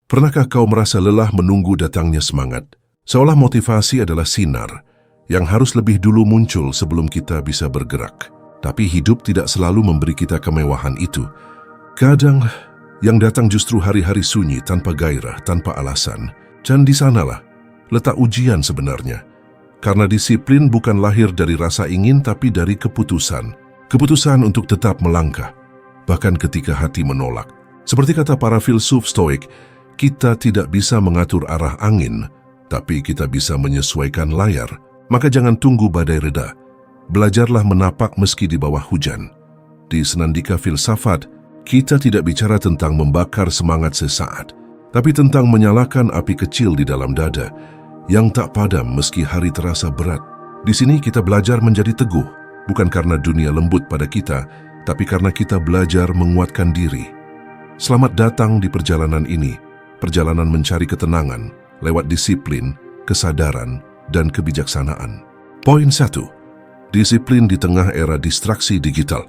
Pernahkah kau merasa lelah menunggu datangnya semangat? Seolah motivasi adalah sinar yang harus lebih dulu muncul sebelum kita bisa bergerak. Tapi hidup tidak selalu memberi kita kemewahan itu. Kadang yang datang justru hari-hari sunyi tanpa gairah, tanpa alasan. Dan di sanalah letak ujian sebenarnya. Karena disiplin bukan lahir dari rasa ingin tapi dari keputusan. Keputusan untuk tetap melangkah, bahkan ketika hati menolak. Seperti kata para filsuf Stoik, kita tidak bisa mengatur arah angin, tapi kita bisa menyesuaikan layar. Maka jangan tunggu badai reda. Belajarlah menapak meski di bawah hujan. Di Senandika Filsafat, kita tidak bicara tentang membakar semangat sesaat, tapi tentang menyalakan api kecil di dalam dada yang tak padam meski hari terasa berat. Di sini kita belajar menjadi teguh, bukan karena dunia lembut pada kita, tapi karena kita belajar menguatkan diri. Selamat datang di perjalanan ini. Perjalanan mencari ketenangan lewat disiplin, kesadaran, dan kebijaksanaan. Poin 1. Disiplin di tengah era distraksi digital.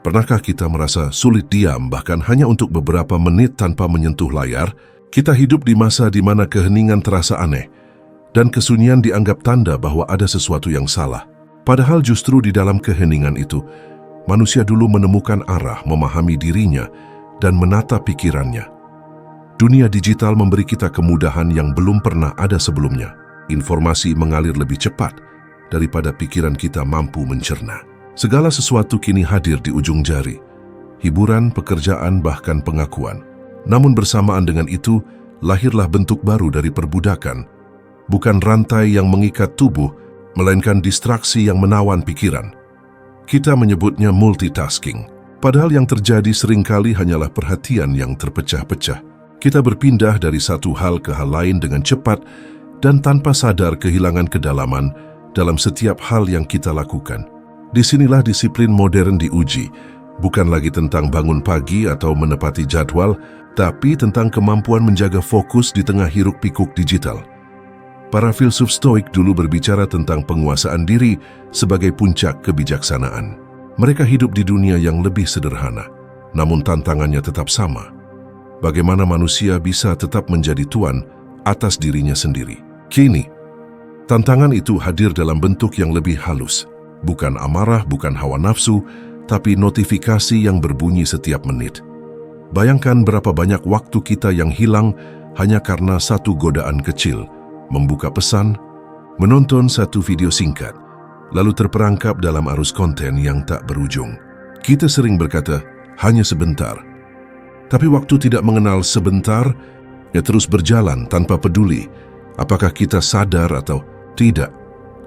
Pernahkah kita merasa sulit diam bahkan hanya untuk beberapa menit tanpa menyentuh layar? Kita hidup di masa di mana keheningan terasa aneh dan kesunyian dianggap tanda bahwa ada sesuatu yang salah. Padahal justru di dalam keheningan itu, manusia dulu menemukan arah, memahami dirinya, dan menata pikirannya. Dunia digital memberi kita kemudahan yang belum pernah ada sebelumnya. Informasi mengalir lebih cepat daripada pikiran kita mampu mencerna. Segala sesuatu kini hadir di ujung jari. Hiburan, pekerjaan, bahkan pengakuan. Namun bersamaan dengan itu, lahirlah bentuk baru dari perbudakan. Bukan rantai yang mengikat tubuh, melainkan distraksi yang menawan pikiran. Kita menyebutnya multitasking. Padahal yang terjadi seringkali hanyalah perhatian yang terpecah-pecah. Kita berpindah dari satu hal ke hal lain dengan cepat dan tanpa sadar kehilangan kedalaman dalam setiap hal yang kita lakukan. Disinilah disiplin modern diuji, bukan lagi tentang bangun pagi atau menepati jadwal, tapi tentang kemampuan menjaga fokus di tengah hiruk-pikuk digital. Para filsuf Stoik dulu berbicara tentang penguasaan diri sebagai puncak kebijaksanaan. Mereka hidup di dunia yang lebih sederhana, namun tantangannya tetap sama. Bagaimana manusia bisa tetap menjadi tuan atas dirinya sendiri. Kini, tantangan itu hadir dalam bentuk yang lebih halus. Bukan amarah, bukan hawa nafsu, tapi notifikasi yang berbunyi setiap menit. Bayangkan berapa banyak waktu kita yang hilang hanya karena satu godaan kecil, membuka pesan, menonton satu video singkat, lalu terperangkap dalam arus konten yang tak berujung. Kita sering berkata, hanya sebentar. Tapi waktu tidak mengenal sebentar, ya terus berjalan tanpa peduli apakah kita sadar atau tidak.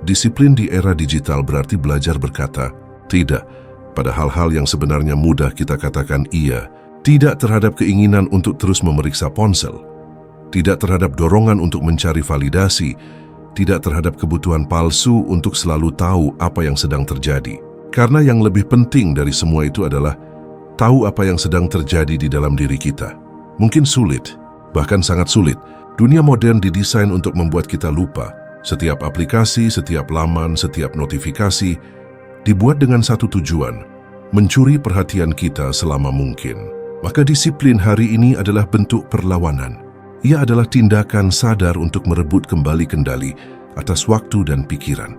Disiplin di era digital berarti belajar berkata tidak pada hal-hal yang sebenarnya mudah kita katakan iya. Tidak terhadap keinginan untuk terus memeriksa ponsel, tidak terhadap dorongan untuk mencari validasi, tidak terhadap kebutuhan palsu untuk selalu tahu apa yang sedang terjadi. Karena yang lebih penting dari semua itu adalah tahu apa yang sedang terjadi di dalam diri kita. Mungkin sulit, bahkan sangat sulit. Dunia modern didesain untuk membuat kita lupa. Setiap aplikasi, setiap laman, setiap notifikasi dibuat dengan satu tujuan, mencuri perhatian kita selama mungkin. Maka disiplin hari ini adalah bentuk perlawanan. Ia adalah tindakan sadar untuk merebut kembali kendali atas waktu dan pikiran.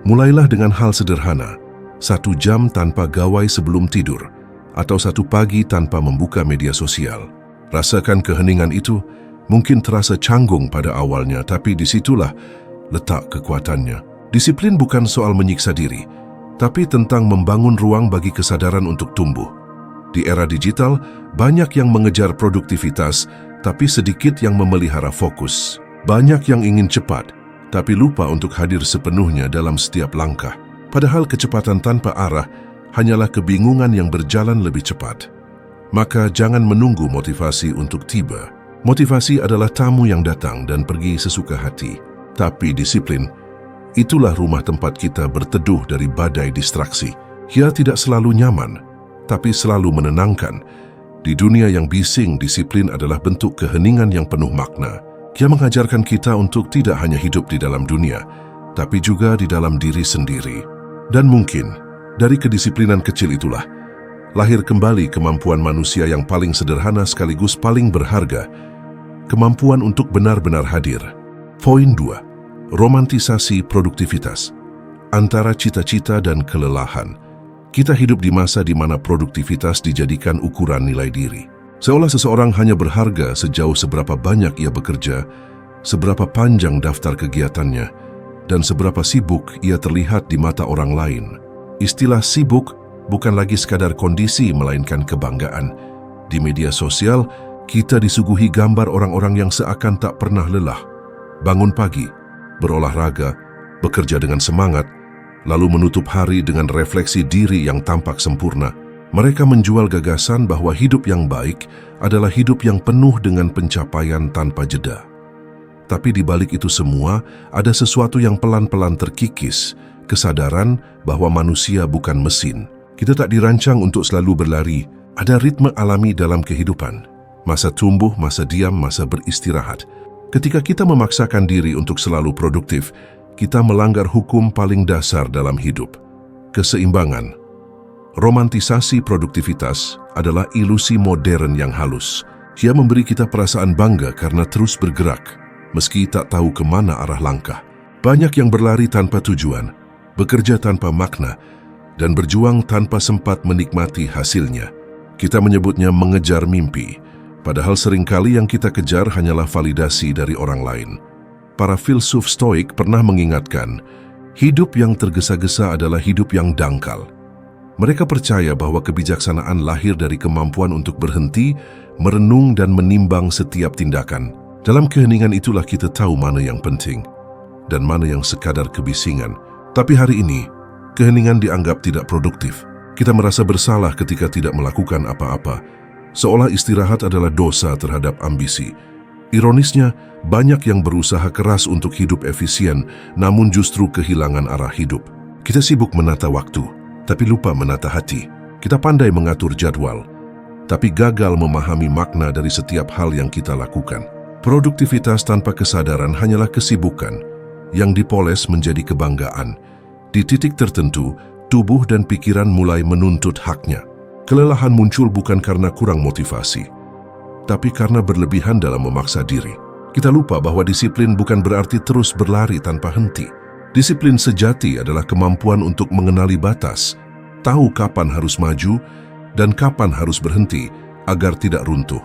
Mulailah dengan hal sederhana, 1 jam tanpa gawai sebelum tidur, atau 1 pagi tanpa membuka media sosial. Rasakan keheningan itu, mungkin terasa canggung pada awalnya, tapi disitulah letak kekuatannya. Disiplin bukan soal menyiksa diri, tapi tentang membangun ruang bagi kesadaran untuk tumbuh. Di era digital, banyak yang mengejar produktivitas, tapi sedikit yang memelihara fokus. Banyak yang ingin cepat, tapi lupa untuk hadir sepenuhnya dalam setiap langkah. Padahal kecepatan tanpa arah hanyalah kebingungan yang berjalan lebih cepat. Maka jangan menunggu motivasi untuk tiba. Motivasi adalah tamu yang datang dan pergi sesuka hati. Tapi disiplin, itulah rumah tempat kita berteduh dari badai distraksi. Ia tidak selalu nyaman, tapi selalu menenangkan. Di dunia yang bising, disiplin adalah bentuk keheningan yang penuh makna. Ia mengajarkan kita untuk tidak hanya hidup di dalam dunia, tapi juga di dalam diri sendiri. Dan mungkin, dari kedisiplinan kecil itulah, lahir kembali kemampuan manusia yang paling sederhana sekaligus paling berharga, kemampuan untuk benar-benar hadir. Poin 2. Romantisasi produktivitas. Antara cita-cita dan kelelahan, kita hidup di masa di mana produktivitas dijadikan ukuran nilai diri. Seolah seseorang hanya berharga sejauh seberapa banyak ia bekerja, seberapa panjang daftar kegiatannya, dan seberapa sibuk ia terlihat di mata orang lain. Istilah sibuk bukan lagi sekadar kondisi melainkan kebanggaan. Di media sosial, kita disuguhi gambar orang-orang yang seakan tak pernah lelah. Bangun pagi, berolahraga, bekerja dengan semangat, lalu menutup hari dengan refleksi diri yang tampak sempurna. Mereka menjual gagasan bahwa hidup yang baik adalah hidup yang penuh dengan pencapaian tanpa jeda. Tapi di balik itu semua, ada sesuatu yang pelan-pelan terkikis, kesadaran bahwa manusia bukan mesin. Kita tak dirancang untuk selalu berlari, ada ritme alami dalam kehidupan. Masa tumbuh, masa diam, masa beristirahat. Ketika kita memaksakan diri untuk selalu produktif, kita melanggar hukum paling dasar dalam hidup, keseimbangan. Romantisasi produktivitas adalah ilusi modern yang halus. Ia memberi kita perasaan bangga karena terus bergerak, meski tak tahu kemana arah langkah. Banyak yang berlari tanpa tujuan, bekerja tanpa makna, dan berjuang tanpa sempat menikmati hasilnya. Kita menyebutnya mengejar mimpi, padahal seringkali yang kita kejar hanyalah validasi dari orang lain. Para filsuf Stoik pernah mengingatkan, hidup yang tergesa-gesa adalah hidup yang dangkal. Mereka percaya bahwa kebijaksanaan lahir dari kemampuan untuk berhenti, merenung dan menimbang setiap tindakan. Dalam keheningan itulah kita tahu mana yang penting dan mana yang sekadar kebisingan. Tapi hari ini, keheningan dianggap tidak produktif. Kita merasa bersalah ketika tidak melakukan apa-apa, seolah istirahat adalah dosa terhadap ambisi. Ironisnya, banyak yang berusaha keras untuk hidup efisien, namun justru kehilangan arah hidup. Kita sibuk menata waktu, tapi lupa menata hati. Kita pandai mengatur jadwal, tapi gagal memahami makna dari setiap hal yang kita lakukan. Produktivitas tanpa kesadaran hanyalah kesibukan yang dipoles menjadi kebanggaan. Di titik tertentu, tubuh dan pikiran mulai menuntut haknya. Kelelahan muncul bukan karena kurang motivasi, tapi karena berlebihan dalam memaksa diri. Kita lupa bahwa disiplin bukan berarti terus berlari tanpa henti. Disiplin sejati adalah kemampuan untuk mengenali batas, tahu kapan harus maju dan kapan harus berhenti agar tidak runtuh.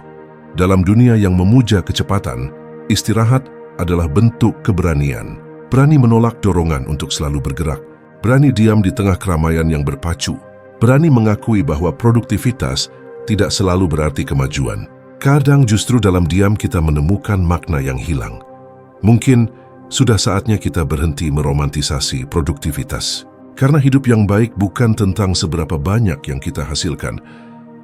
Dalam dunia yang memuja kecepatan, istirahat adalah bentuk keberanian. Berani menolak dorongan untuk selalu bergerak. Berani diam di tengah keramaian yang berpacu. Berani mengakui bahwa produktivitas tidak selalu berarti kemajuan. Kadang justru dalam diam kita menemukan makna yang hilang. Mungkin sudah saatnya kita berhenti meromantisasi produktivitas. Karena hidup yang baik bukan tentang seberapa banyak yang kita hasilkan,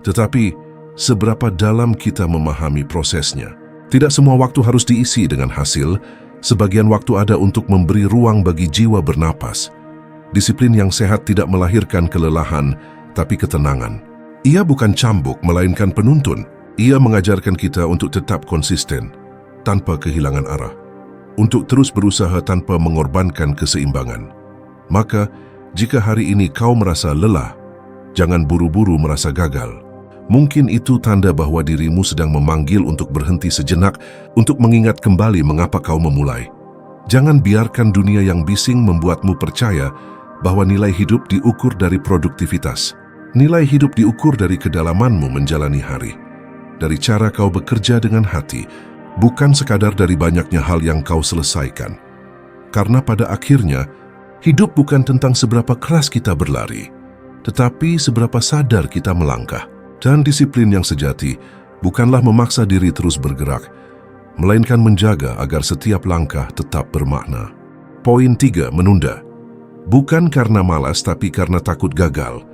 tetapi seberapa dalam kita memahami prosesnya. Tidak semua waktu harus diisi dengan hasil, sebagian waktu ada untuk memberi ruang bagi jiwa bernapas. Disiplin yang sehat tidak melahirkan kelelahan, tapi ketenangan. Ia bukan cambuk, melainkan penuntun. Ia mengajarkan kita untuk tetap konsisten, tanpa kehilangan arah. Untuk terus berusaha tanpa mengorbankan keseimbangan. Maka, jika hari ini kau merasa lelah, jangan buru-buru merasa gagal. Mungkin itu tanda bahwa dirimu sedang memanggil untuk berhenti sejenak, untuk mengingat kembali mengapa kau memulai. Jangan biarkan dunia yang bising membuatmu percaya bahwa nilai hidup diukur dari produktivitas. Nilai hidup diukur dari kedalamanmu menjalani hari. Dari cara kau bekerja dengan hati, bukan sekadar dari banyaknya hal yang kau selesaikan. Karena pada akhirnya, hidup bukan tentang seberapa keras kita berlari, tetapi seberapa sadar kita melangkah. Dan disiplin yang sejati bukanlah memaksa diri terus bergerak, melainkan menjaga agar setiap langkah tetap bermakna. Poin 3, menunda. Bukan karena malas, tapi karena takut gagal.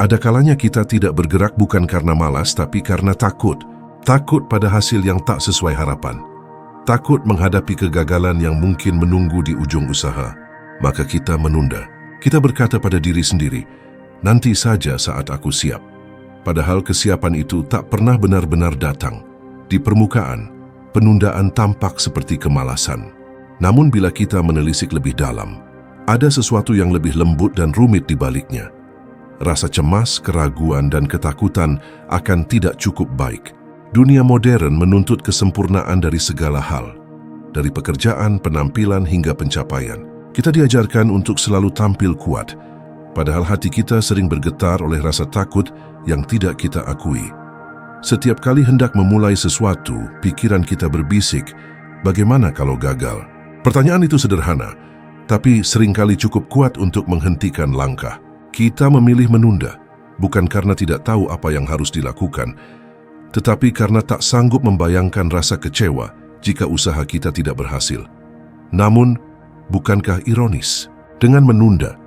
Ada kalanya kita tidak bergerak bukan karena malas, tapi karena takut. Takut pada hasil yang tak sesuai harapan. Takut menghadapi kegagalan yang mungkin menunggu di ujung usaha. Maka kita menunda. Kita berkata pada diri sendiri, nanti saja saat aku siap. Padahal kesiapan itu tak pernah benar-benar datang. Di permukaan, penundaan tampak seperti kemalasan. Namun bila kita menelisik lebih dalam, ada sesuatu yang lebih lembut dan rumit di baliknya. Rasa cemas, keraguan, dan ketakutan akan tidak cukup baik. Dunia modern menuntut kesempurnaan dari segala hal, dari pekerjaan, penampilan, hingga pencapaian. Kita diajarkan untuk selalu tampil kuat, padahal hati kita sering bergetar oleh rasa takut yang tidak kita akui. Setiap kali hendak memulai sesuatu, pikiran kita berbisik, bagaimana kalau gagal? Pertanyaan itu sederhana, tapi seringkali cukup kuat untuk menghentikan langkah. Kita memilih menunda, bukan karena tidak tahu apa yang harus dilakukan, tetapi karena tak sanggup membayangkan rasa kecewa jika usaha kita tidak berhasil. Namun, bukankah ironis? Dengan menunda,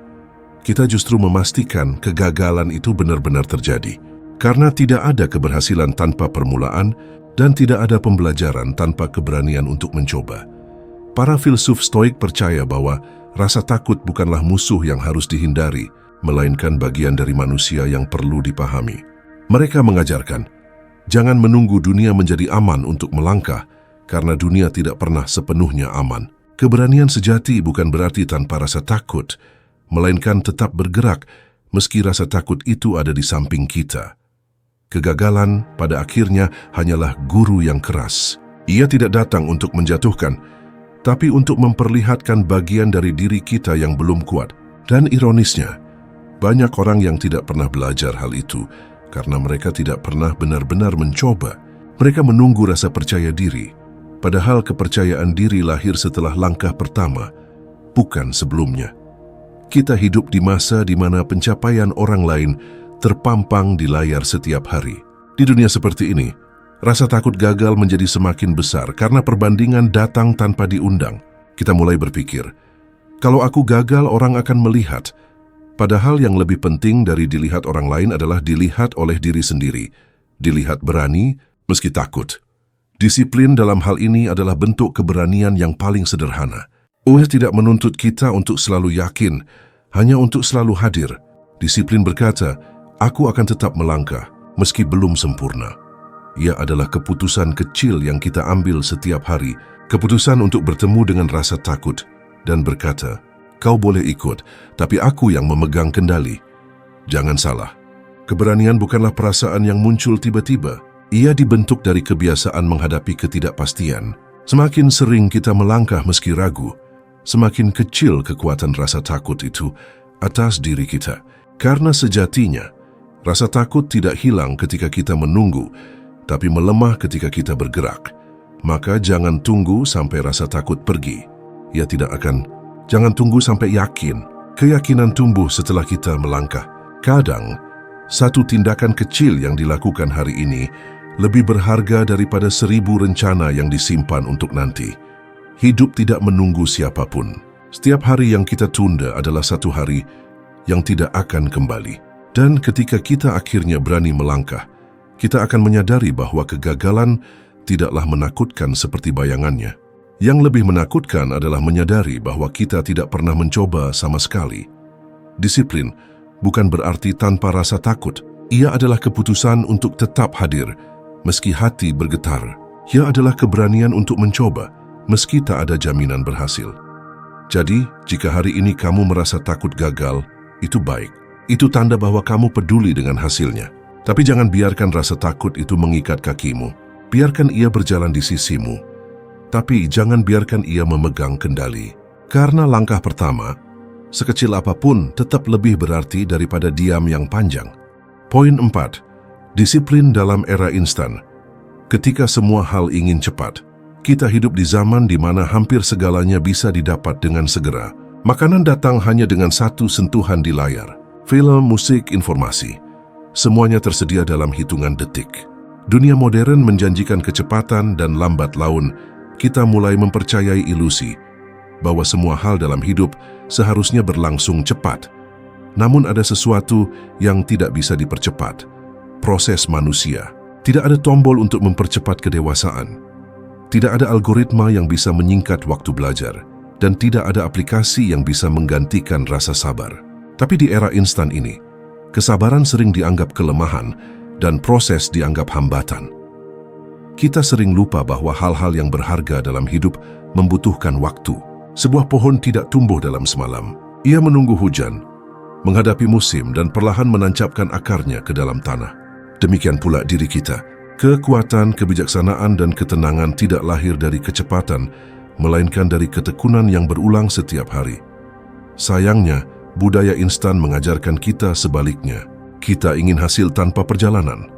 kita justru memastikan kegagalan itu benar-benar terjadi. Karena tidak ada keberhasilan tanpa permulaan dan tidak ada pembelajaran tanpa keberanian untuk mencoba. Para filsuf Stoik percaya bahwa rasa takut bukanlah musuh yang harus dihindari, melainkan bagian dari manusia yang perlu dipahami. Mereka mengajarkan, jangan menunggu dunia menjadi aman untuk melangkah, karena dunia tidak pernah sepenuhnya aman. Keberanian sejati bukan berarti tanpa rasa takut, melainkan tetap bergerak meski rasa takut itu ada di samping kita. Kegagalan pada akhirnya hanyalah guru yang keras. Ia tidak datang untuk menjatuhkan, tapi untuk memperlihatkan bagian dari diri kita yang belum kuat. Dan ironisnya, banyak orang yang tidak pernah belajar hal itu karena mereka tidak pernah benar-benar mencoba. Mereka menunggu rasa percaya diri, padahal kepercayaan diri lahir setelah langkah pertama, bukan sebelumnya. Kita hidup di masa di mana pencapaian orang lain terpampang di layar setiap hari. Di dunia seperti ini, rasa takut gagal menjadi semakin besar karena perbandingan datang tanpa diundang. Kita mulai berpikir, kalau aku gagal orang akan melihat. Padahal yang lebih penting dari dilihat orang lain adalah dilihat oleh diri sendiri. Dilihat berani meski takut. Disiplin dalam hal ini adalah bentuk keberanian yang paling sederhana. US tidak menuntut kita untuk selalu yakin, hanya untuk selalu hadir. Disiplin berkata, aku akan tetap melangkah, meski belum sempurna. Ia adalah keputusan kecil yang kita ambil setiap hari, keputusan untuk bertemu dengan rasa takut, dan berkata, kau boleh ikut, tapi aku yang memegang kendali. Jangan salah, keberanian bukanlah perasaan yang muncul tiba-tiba. Ia dibentuk dari kebiasaan menghadapi ketidakpastian. Semakin sering kita melangkah meski ragu, semakin kecil kekuatan rasa takut itu atas diri kita. Karena sejatinya, rasa takut tidak hilang ketika kita menunggu, tapi melemah ketika kita bergerak. Maka jangan tunggu sampai rasa takut pergi. Ia tidak akan. Jangan tunggu sampai yakin. Keyakinan tumbuh setelah kita melangkah. Kadang, satu tindakan kecil yang dilakukan hari ini lebih berharga daripada 1000 rencana yang disimpan untuk nanti. Hidup tidak menunggu siapapun. Setiap hari yang kita tunda adalah satu hari yang tidak akan kembali. Dan ketika kita akhirnya berani melangkah, kita akan menyadari bahwa kegagalan tidaklah menakutkan seperti bayangannya. Yang lebih menakutkan adalah menyadari bahwa kita tidak pernah mencoba sama sekali. Disiplin bukan berarti tanpa rasa takut. Ia adalah keputusan untuk tetap hadir, meski hati bergetar. Ia adalah keberanian untuk mencoba, meski tak ada jaminan berhasil. Jadi, jika hari ini kamu merasa takut gagal, itu baik. Itu tanda bahwa kamu peduli dengan hasilnya. Tapi jangan biarkan rasa takut itu mengikat kakimu. Biarkan ia berjalan di sisimu. Tapi jangan biarkan ia memegang kendali. Karena langkah pertama, sekecil apapun tetap lebih berarti daripada diam yang panjang. Poin 4. Disiplin dalam era instan. Ketika semua hal ingin cepat, kita hidup di zaman di mana hampir segalanya bisa didapat dengan segera. Makanan datang hanya dengan satu sentuhan di layar. Film, musik, informasi. Semuanya tersedia dalam hitungan detik. Dunia modern menjanjikan kecepatan dan lambat laun. Kita mulai mempercayai ilusi bahwa semua hal dalam hidup seharusnya berlangsung cepat. Namun ada sesuatu yang tidak bisa dipercepat. Proses manusia. Tidak ada tombol untuk mempercepat kedewasaan. Tidak ada algoritma yang bisa menyingkat waktu belajar. Dan tidak ada aplikasi yang bisa menggantikan rasa sabar. Tapi di era instan ini, kesabaran sering dianggap kelemahan dan proses dianggap hambatan. Kita sering lupa bahwa hal-hal yang berharga dalam hidup membutuhkan waktu. Sebuah pohon tidak tumbuh dalam semalam. Ia menunggu hujan, menghadapi musim dan perlahan menancapkan akarnya ke dalam tanah. Demikian pula diri kita. Kekuatan, kebijaksanaan, dan ketenangan tidak lahir dari kecepatan, melainkan dari ketekunan yang berulang setiap hari. Sayangnya, budaya instan mengajarkan kita sebaliknya. Kita ingin hasil tanpa perjalanan,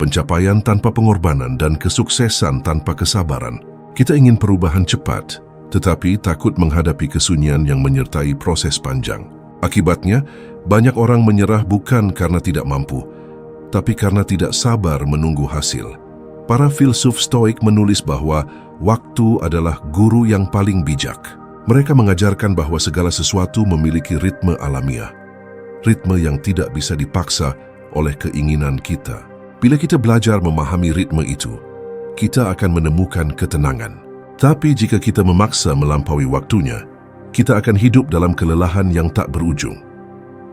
pencapaian tanpa pengorbanan, dan kesuksesan tanpa kesabaran. Kita ingin perubahan cepat, tetapi takut menghadapi kesunyian yang menyertai proses panjang. Akibatnya, banyak orang menyerah bukan karena tidak mampu, tapi karena tidak sabar menunggu hasil. Para filsuf Stoik menulis bahwa waktu adalah guru yang paling bijak. Mereka mengajarkan bahwa segala sesuatu memiliki ritme alamiah, ritme yang tidak bisa dipaksa oleh keinginan kita. Bila kita belajar memahami ritme itu, kita akan menemukan ketenangan. Tapi jika kita memaksa melampaui waktunya, kita akan hidup dalam kelelahan yang tak berujung.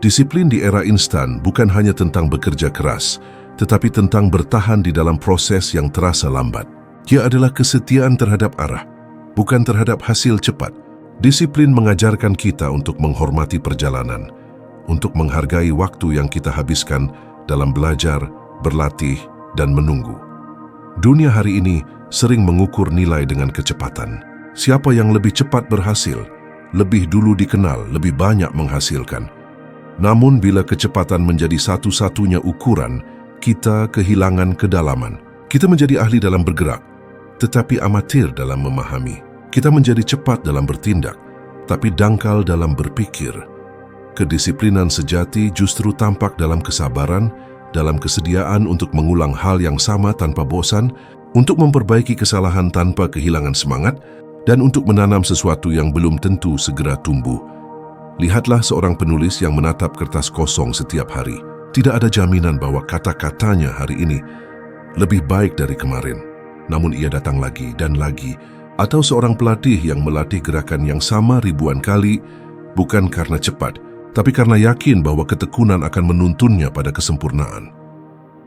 Disiplin di era instan bukan hanya tentang bekerja keras, tetapi tentang bertahan di dalam proses yang terasa lambat. Ia adalah kesetiaan terhadap arah, bukan terhadap hasil cepat. Disiplin mengajarkan kita untuk menghormati perjalanan, untuk menghargai waktu yang kita habiskan dalam belajar, berlatih, dan menunggu. Dunia hari ini sering mengukur nilai dengan kecepatan. Siapa yang lebih cepat berhasil, lebih dulu dikenal, lebih banyak menghasilkan. Namun bila kecepatan menjadi satu-satunya ukuran, kita kehilangan kedalaman. Kita menjadi ahli dalam bergerak, tetapi amatir dalam memahami. Kita menjadi cepat dalam bertindak, tapi dangkal dalam berpikir. Kedisiplinan sejati justru tampak dalam kesabaran, dalam kesediaan untuk mengulang hal yang sama tanpa bosan, untuk memperbaiki kesalahan tanpa kehilangan semangat, dan untuk menanam sesuatu yang belum tentu segera tumbuh. Lihatlah seorang penulis yang menatap kertas kosong setiap hari. Tidak ada jaminan bahwa kata-katanya hari ini lebih baik dari kemarin. Namun ia datang lagi dan lagi. Atau seorang pelatih yang melatih gerakan yang sama ribuan kali, bukan karena cepat, tapi karena yakin bahwa ketekunan akan menuntunnya pada kesempurnaan.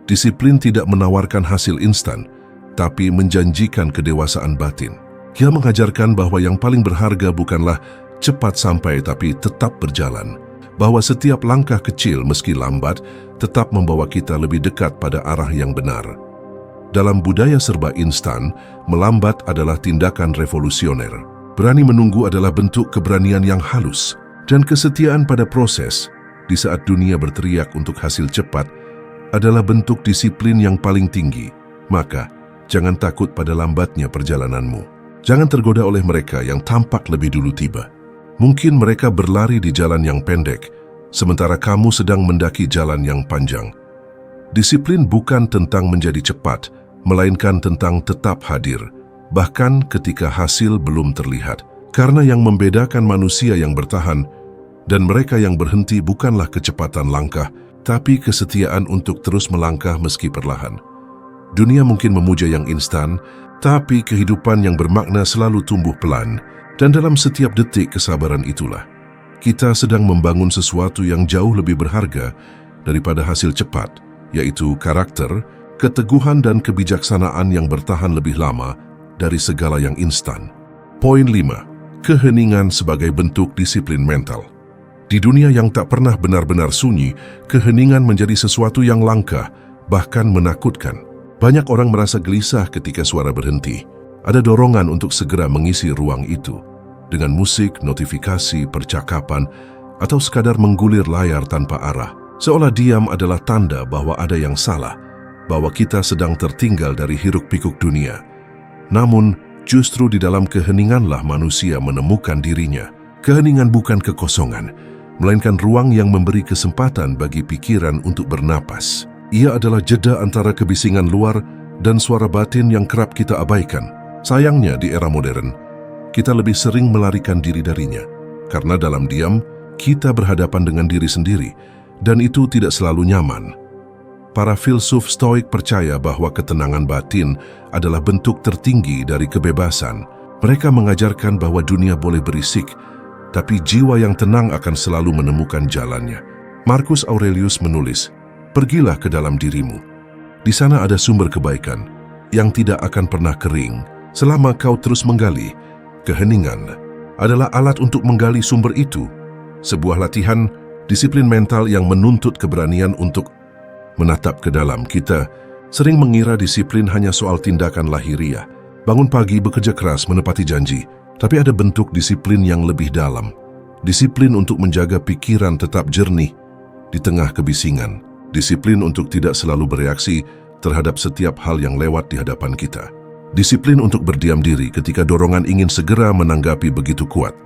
Disiplin tidak menawarkan hasil instan, tapi menjanjikan kedewasaan batin. Ia mengajarkan bahwa yang paling berharga bukanlah cepat sampai tapi tetap berjalan, bahwa setiap langkah kecil meski lambat tetap membawa kita lebih dekat pada arah yang benar. Dalam budaya serba instan, melambat adalah tindakan revolusioner. Berani menunggu adalah bentuk keberanian yang halus, dan kesetiaan pada proses di saat dunia berteriak untuk hasil cepat adalah bentuk disiplin yang paling tinggi. Maka, jangan takut pada lambatnya perjalananmu. Jangan tergoda oleh mereka yang tampak lebih dulu tiba. Mungkin mereka berlari di jalan yang pendek, sementara kamu sedang mendaki jalan yang panjang. Disiplin bukan tentang menjadi cepat, melainkan tentang tetap hadir, bahkan ketika hasil belum terlihat. Karena yang membedakan manusia yang bertahan dan mereka yang berhenti bukanlah kecepatan langkah, tapi kesetiaan untuk terus melangkah meski perlahan. Dunia mungkin memuja yang instan, tapi kehidupan yang bermakna selalu tumbuh pelan. Dan dalam setiap detik kesabaran itulah, kita sedang membangun sesuatu yang jauh lebih berharga daripada hasil cepat, yaitu karakter, keteguhan dan kebijaksanaan yang bertahan lebih lama dari segala yang instan. Poin 5. Keheningan sebagai bentuk disiplin mental. Di dunia yang tak pernah benar-benar sunyi, keheningan menjadi sesuatu yang langka, bahkan menakutkan. Banyak orang merasa gelisah ketika suara berhenti. Ada dorongan untuk segera mengisi ruang itu dengan musik, notifikasi, percakapan, atau sekadar menggulir layar tanpa arah. Seolah diam adalah tanda bahwa ada yang salah, bahwa kita sedang tertinggal dari hiruk-pikuk dunia. Namun, justru di dalam keheninganlah manusia menemukan dirinya. Keheningan bukan kekosongan, melainkan ruang yang memberi kesempatan bagi pikiran untuk bernapas. Ia adalah jeda antara kebisingan luar dan suara batin yang kerap kita abaikan. Sayangnya di era modern, kita lebih sering melarikan diri darinya. Karena dalam diam, kita berhadapan dengan diri sendiri, dan itu tidak selalu nyaman. Para filsuf Stoik percaya bahwa ketenangan batin adalah bentuk tertinggi dari kebebasan. Mereka mengajarkan bahwa dunia boleh berisik, tapi jiwa yang tenang akan selalu menemukan jalannya. Marcus Aurelius menulis, "Pergilah ke dalam dirimu. Di sana ada sumber kebaikan yang tidak akan pernah kering. Selama kau terus menggali, keheningan adalah alat untuk menggali sumber itu." Sebuah latihan disiplin mental yang menuntut keberanian untuk menatap ke dalam kita sering mengira disiplin hanya soal tindakan lahiriah. Bangun pagi, bekerja keras, menepati janji. Tapi ada bentuk disiplin yang lebih dalam. Disiplin untuk menjaga pikiran tetap jernih di tengah kebisingan. Disiplin untuk tidak selalu bereaksi terhadap setiap hal yang lewat di hadapan kita. Disiplin untuk berdiam diri ketika dorongan ingin segera menanggapi begitu kuat.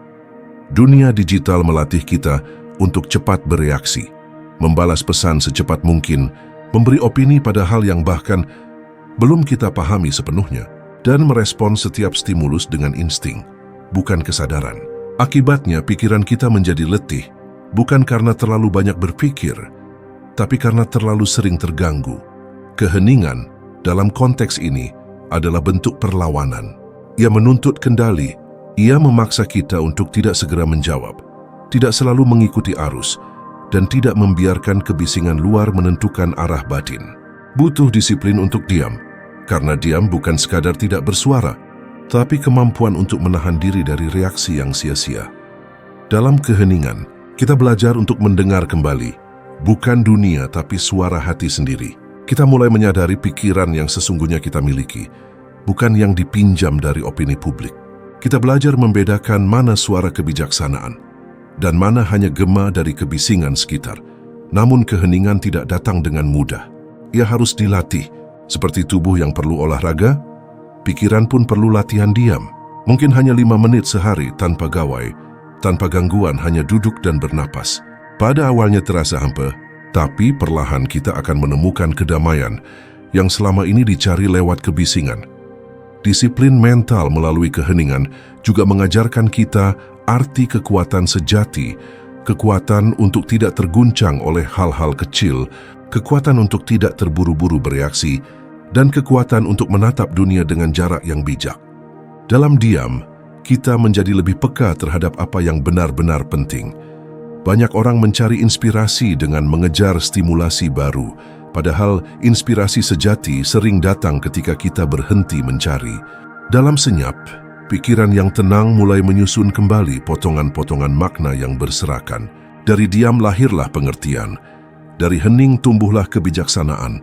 Dunia digital melatih kita untuk cepat bereaksi, membalas pesan secepat mungkin, memberi opini pada hal yang bahkan belum kita pahami sepenuhnya, dan merespon setiap stimulus dengan insting, bukan kesadaran. Akibatnya, pikiran kita menjadi letih, bukan karena terlalu banyak berpikir, tapi karena terlalu sering terganggu. Keheningan dalam konteks ini adalah bentuk perlawanan. Ia menuntut kendali, ia memaksa kita untuk tidak segera menjawab, tidak selalu mengikuti arus, dan tidak membiarkan kebisingan luar menentukan arah batin. Butuh disiplin untuk diam, karena diam bukan sekadar tidak bersuara, tapi kemampuan untuk menahan diri dari reaksi yang sia-sia. Dalam keheningan, kita belajar untuk mendengar kembali, bukan dunia tapi suara hati sendiri. Kita mulai menyadari pikiran yang sesungguhnya kita miliki, bukan yang dipinjam dari opini publik. Kita belajar membedakan mana suara kebijaksanaan, dan mana hanya gema dari kebisingan sekitar. Namun keheningan tidak datang dengan mudah. Ia harus dilatih. Seperti tubuh yang perlu olahraga, pikiran pun perlu latihan diam. Mungkin hanya 5 menit sehari tanpa gawai, tanpa gangguan, hanya duduk dan bernapas. Pada awalnya terasa hampa, tapi perlahan kita akan menemukan kedamaian yang selama ini dicari lewat kebisingan. Disiplin mental melalui keheningan juga mengajarkan kita arti kekuatan sejati, kekuatan untuk tidak terguncang oleh hal-hal kecil, kekuatan untuk tidak terburu-buru bereaksi, dan kekuatan untuk menatap dunia dengan jarak yang bijak. Dalam diam, kita menjadi lebih peka terhadap apa yang benar-benar penting. Banyak orang mencari inspirasi dengan mengejar stimulasi baru, padahal inspirasi sejati sering datang ketika kita berhenti mencari. Dalam senyap, pikiran yang tenang mulai menyusun kembali potongan-potongan makna yang berserakan. Dari diam lahirlah pengertian, dari hening tumbuhlah kebijaksanaan.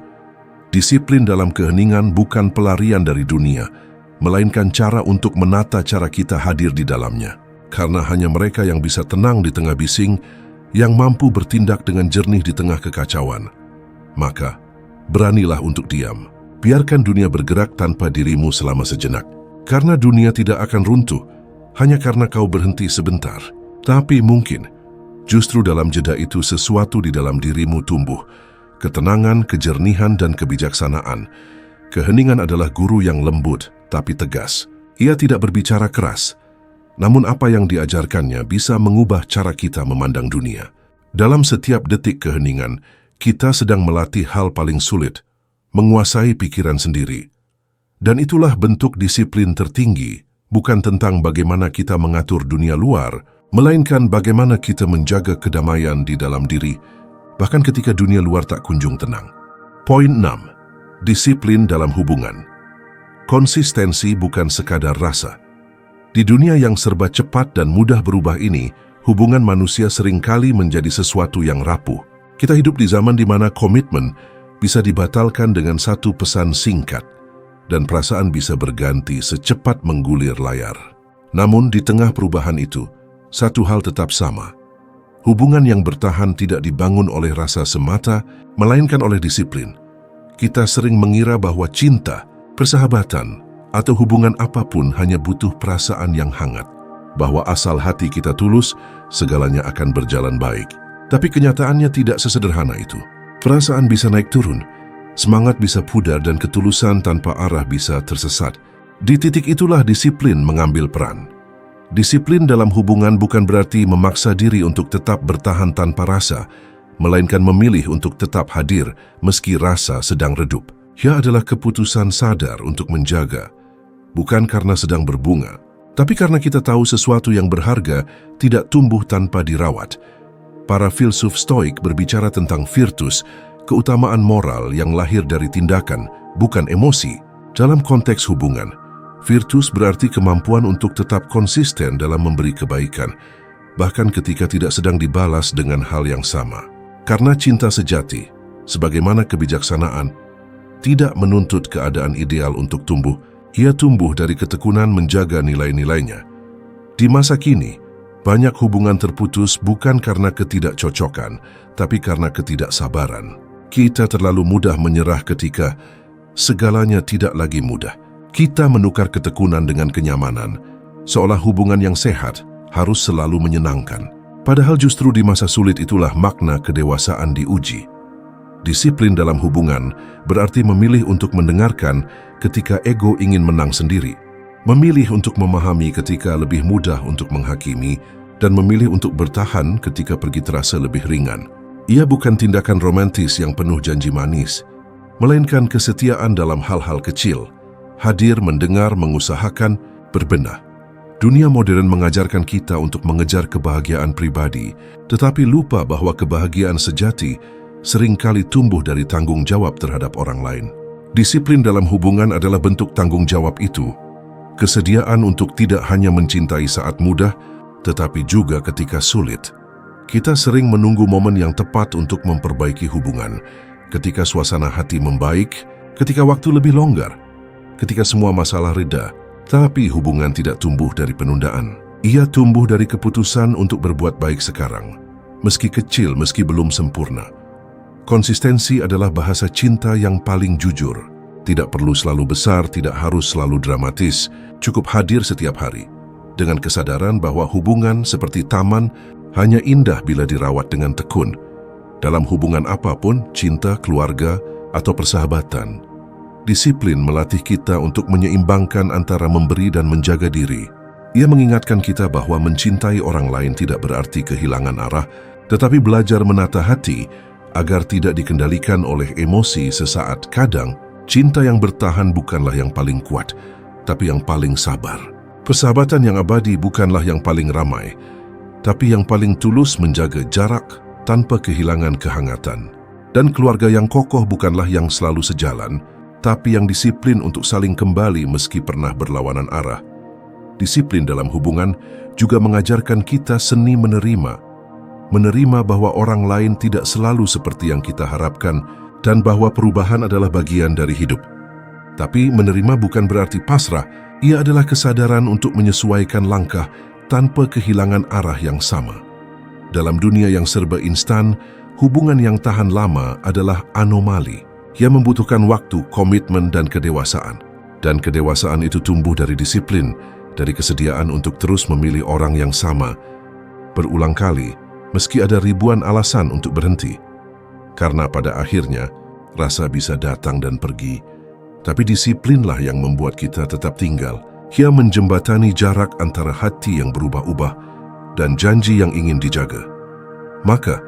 Disiplin dalam keheningan bukan pelarian dari dunia, melainkan cara untuk menata cara kita hadir di dalamnya. Karena hanya mereka yang bisa tenang di tengah bising, yang mampu bertindak dengan jernih di tengah kekacauan. Maka, beranilah untuk diam. Biarkan dunia bergerak tanpa dirimu selama sejenak. Karena dunia tidak akan runtuh, hanya karena kau berhenti sebentar. Tapi mungkin, justru dalam jeda itu sesuatu di dalam dirimu tumbuh. Ketenangan, kejernihan, dan kebijaksanaan. Keheningan adalah guru yang lembut, tapi tegas. Ia tidak berbicara keras, namun apa yang diajarkannya bisa mengubah cara kita memandang dunia. Dalam setiap detik keheningan, kita sedang melatih hal paling sulit, menguasai pikiran sendiri. Dan itulah bentuk disiplin tertinggi, bukan tentang bagaimana kita mengatur dunia luar, melainkan bagaimana kita menjaga kedamaian di dalam diri, bahkan ketika dunia luar tak kunjung tenang. Poin 6. Disiplin dalam hubungan. Konsistensi bukan sekadar rasa. Di dunia yang serba cepat dan mudah berubah ini, hubungan manusia seringkali menjadi sesuatu yang rapuh. Kita hidup di zaman di mana komitmen bisa dibatalkan dengan satu pesan singkat, dan perasaan bisa berganti secepat menggulir layar. Namun di tengah perubahan itu, satu hal tetap sama. Hubungan yang bertahan tidak dibangun oleh rasa semata, melainkan oleh disiplin. Kita sering mengira bahwa cinta, persahabatan, atau hubungan apapun hanya butuh perasaan yang hangat, bahwa asal hati kita tulus, segalanya akan berjalan baik. Tapi kenyataannya tidak sesederhana itu. Perasaan bisa naik turun, semangat bisa pudar, dan ketulusan tanpa arah bisa tersesat. Di titik itulah disiplin mengambil peran. Disiplin dalam hubungan bukan berarti memaksa diri untuk tetap bertahan tanpa rasa, melainkan memilih untuk tetap hadir meski rasa sedang redup. Ia adalah keputusan sadar untuk menjaga, bukan karena sedang berbunga, tapi karena kita tahu sesuatu yang berharga tidak tumbuh tanpa dirawat. Para filsuf Stoik berbicara tentang virtus, keutamaan moral yang lahir dari tindakan, bukan emosi. Dalam konteks hubungan, virtus berarti kemampuan untuk tetap konsisten dalam memberi kebaikan, bahkan ketika tidak sedang dibalas dengan hal yang sama. Karena cinta sejati, sebagaimana kebijaksanaan, tidak menuntut keadaan ideal untuk tumbuh. Ia tumbuh dari ketekunan menjaga nilai-nilainya. Di masa kini, banyak hubungan terputus bukan karena ketidakcocokan, tapi karena ketidaksabaran. Kita terlalu mudah menyerah ketika segalanya tidak lagi mudah. Kita menukar ketekunan dengan kenyamanan, seolah hubungan yang sehat harus selalu menyenangkan. Padahal justru di masa sulit itulah makna kedewasaan diuji. Disiplin dalam hubungan berarti memilih untuk mendengarkan ketika ego ingin menang sendiri, memilih untuk memahami ketika lebih mudah untuk menghakimi, dan memilih untuk bertahan ketika pergi terasa lebih ringan. Ia bukan tindakan romantis yang penuh janji manis, melainkan kesetiaan dalam hal-hal kecil, hadir, mendengar, mengusahakan, berbenah. Dunia modern mengajarkan kita untuk mengejar kebahagiaan pribadi, tetapi lupa bahwa kebahagiaan sejati seringkali tumbuh dari tanggung jawab terhadap orang lain. Disiplin dalam hubungan adalah bentuk tanggung jawab itu. Kesediaan untuk tidak hanya mencintai saat mudah, tetapi juga ketika sulit. Kita sering menunggu momen yang tepat untuk memperbaiki hubungan, ketika suasana hati membaik, ketika waktu lebih longgar, ketika semua masalah reda. Tapi hubungan tidak tumbuh dari penundaan. Ia tumbuh dari keputusan untuk berbuat baik sekarang, meski kecil, meski belum sempurna. Konsistensi adalah bahasa cinta yang paling jujur. Tidak perlu selalu besar, tidak harus selalu dramatis, cukup hadir setiap hari. Dengan kesadaran bahwa hubungan seperti taman hanya indah bila dirawat dengan tekun. Dalam hubungan apapun, cinta, keluarga, atau persahabatan, disiplin melatih kita untuk menyeimbangkan antara memberi dan menjaga diri. Ia mengingatkan kita bahwa mencintai orang lain tidak berarti kehilangan arah, tetapi belajar menata hati agar tidak dikendalikan oleh emosi sesaat. Kadang, cinta yang bertahan bukanlah yang paling kuat, tapi yang paling sabar. Persahabatan yang abadi bukanlah yang paling ramai, tapi yang paling tulus menjaga jarak tanpa kehilangan kehangatan. Dan keluarga yang kokoh bukanlah yang selalu sejalan, tapi yang disiplin untuk saling kembali meski pernah berlawanan arah. Disiplin dalam hubungan juga mengajarkan kita seni menerima. Menerima bahwa orang lain tidak selalu seperti yang kita harapkan dan bahwa perubahan adalah bagian dari hidup. Tapi menerima bukan berarti pasrah, ia adalah kesadaran untuk menyesuaikan langkah tanpa kehilangan arah yang sama. Dalam dunia yang serba instan, hubungan yang tahan lama adalah anomali. Ia membutuhkan waktu, komitmen, dan kedewasaan. Dan kedewasaan itu tumbuh dari disiplin, dari kesediaan untuk terus memilih orang yang sama, berulang kali, meski ada ribuan alasan untuk berhenti. Karena pada akhirnya, rasa bisa datang dan pergi, tapi disiplinlah yang membuat kita tetap tinggal. Ia menjembatani jarak antara hati yang berubah-ubah dan janji yang ingin dijaga. Maka,